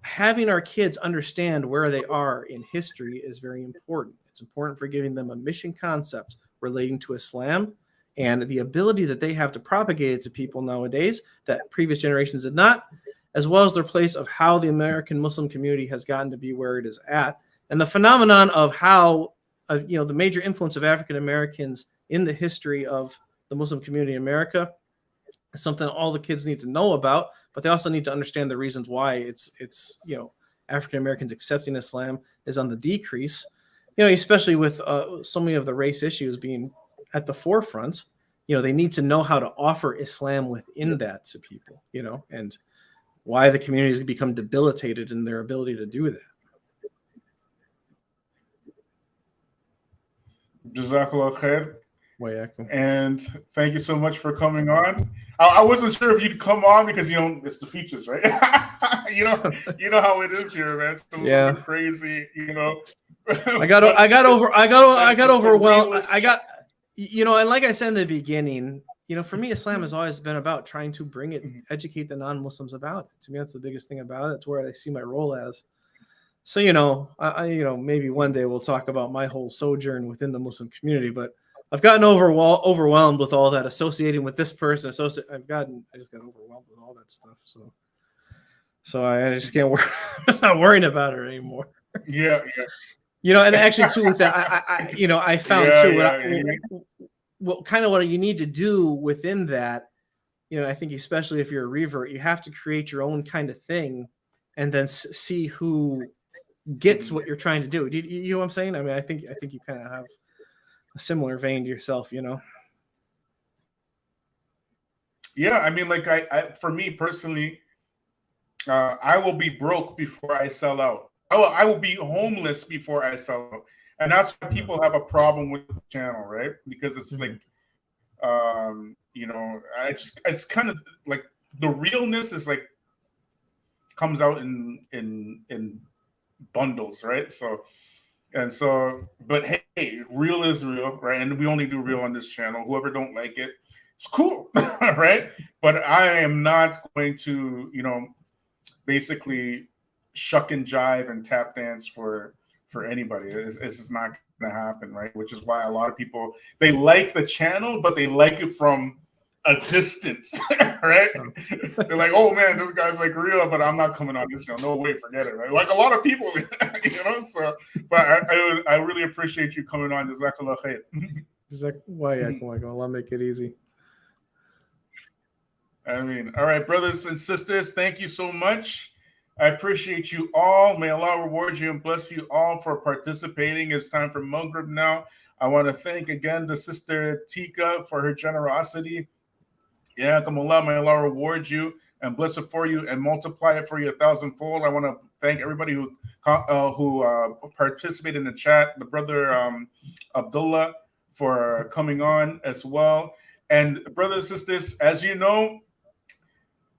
having our kids understand where they are in history is very important. It's important for giving them a mission concept relating to Islam and the ability that they have to propagate it to people nowadays that previous generations did not, as well as their place of how the American Muslim community has gotten to be where it is at, and the phenomenon of how, the major influence of African Americans in the history of the Muslim community in America is something all the kids need to know about, but they also need to understand the reasons why it's African Americans accepting Islam is on the decrease, especially with so many of the race issues being at the forefront. They need to know how to offer Islam within that to people, and why the communities become debilitated in their ability to do that. Jazakallah khair. And thank you so much for coming on. I wasn't sure if you'd come on because it's the Feachaz, right? you know how it is here, man. It's a little bit crazy, I got overwhelmed. And like I said in the beginning, for me, Islam has always been about trying to bring it, educate the non-Muslims about it. To me, that's the biggest thing about it. It's where I see my role as. So, maybe one day we'll talk about my whole sojourn within the Muslim community, but I've gotten overwhelmed with all that associating with this person. I just got overwhelmed with all that stuff. So I just can't worry. I'm just not worrying about it anymore. Yeah. And actually too with that, I found what you need to do within that you know, I think especially if you're a revert, you have to create your own kind of thing, and then see who gets what you're trying to do. You know what I'm saying? I mean, I think you kind of have a similar vein to yourself, you know. Yeah, I mean, like I for me personally, I will be broke before I sell out. I will be homeless before I sell out, and that's why people have a problem with the channel, right? Because it's like, you know, it's kind of like the realness is like comes out in bundles, right? So. And so, but hey, real is real, right? And we only do real on this channel. Whoever don't like it, it's cool, right? But I am not going to, you know, basically shuck and jive and tap dance for anybody. It's just not going to happen, right? Which is why a lot of people, they like the channel, but they like it from a distance, right? They're like, oh man, this guy's like real, but I'm not coming on this channel. No way, forget it, right? Like a lot of people, you know. So, but I really appreciate you coming on. Jazakallah khair. Allah make it easy. I mean, all right, brothers and sisters, thank you so much. I appreciate you all. May Allah reward you and bless you all for participating. It's time for Maghrib now. I want to thank again the sister Tika for her generosity. Yeah, come Allah, may Allah reward you and bless it for you and multiply it for you 1,000-fold. I want to thank everybody who participated in the chat. The brother Abdullah for coming on as well. And brothers and sisters, as you know,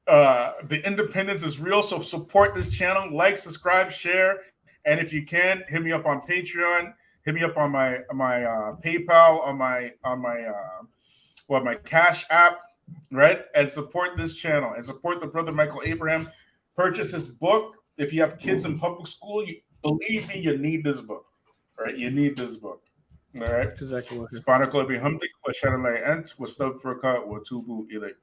the independence is real. So support this channel, like, subscribe, share, and if you can, hit me up on Patreon. Hit me up on my PayPal, on my Cash App. Right, and support this channel and support the brother Michael Abraham. Purchase his book. If you have kids in public school, believe me, you need this book. Right, you need this book. All right. Subhanaka bihamdik wa shara la ant wa astaghfiruka wa atubu ilayk.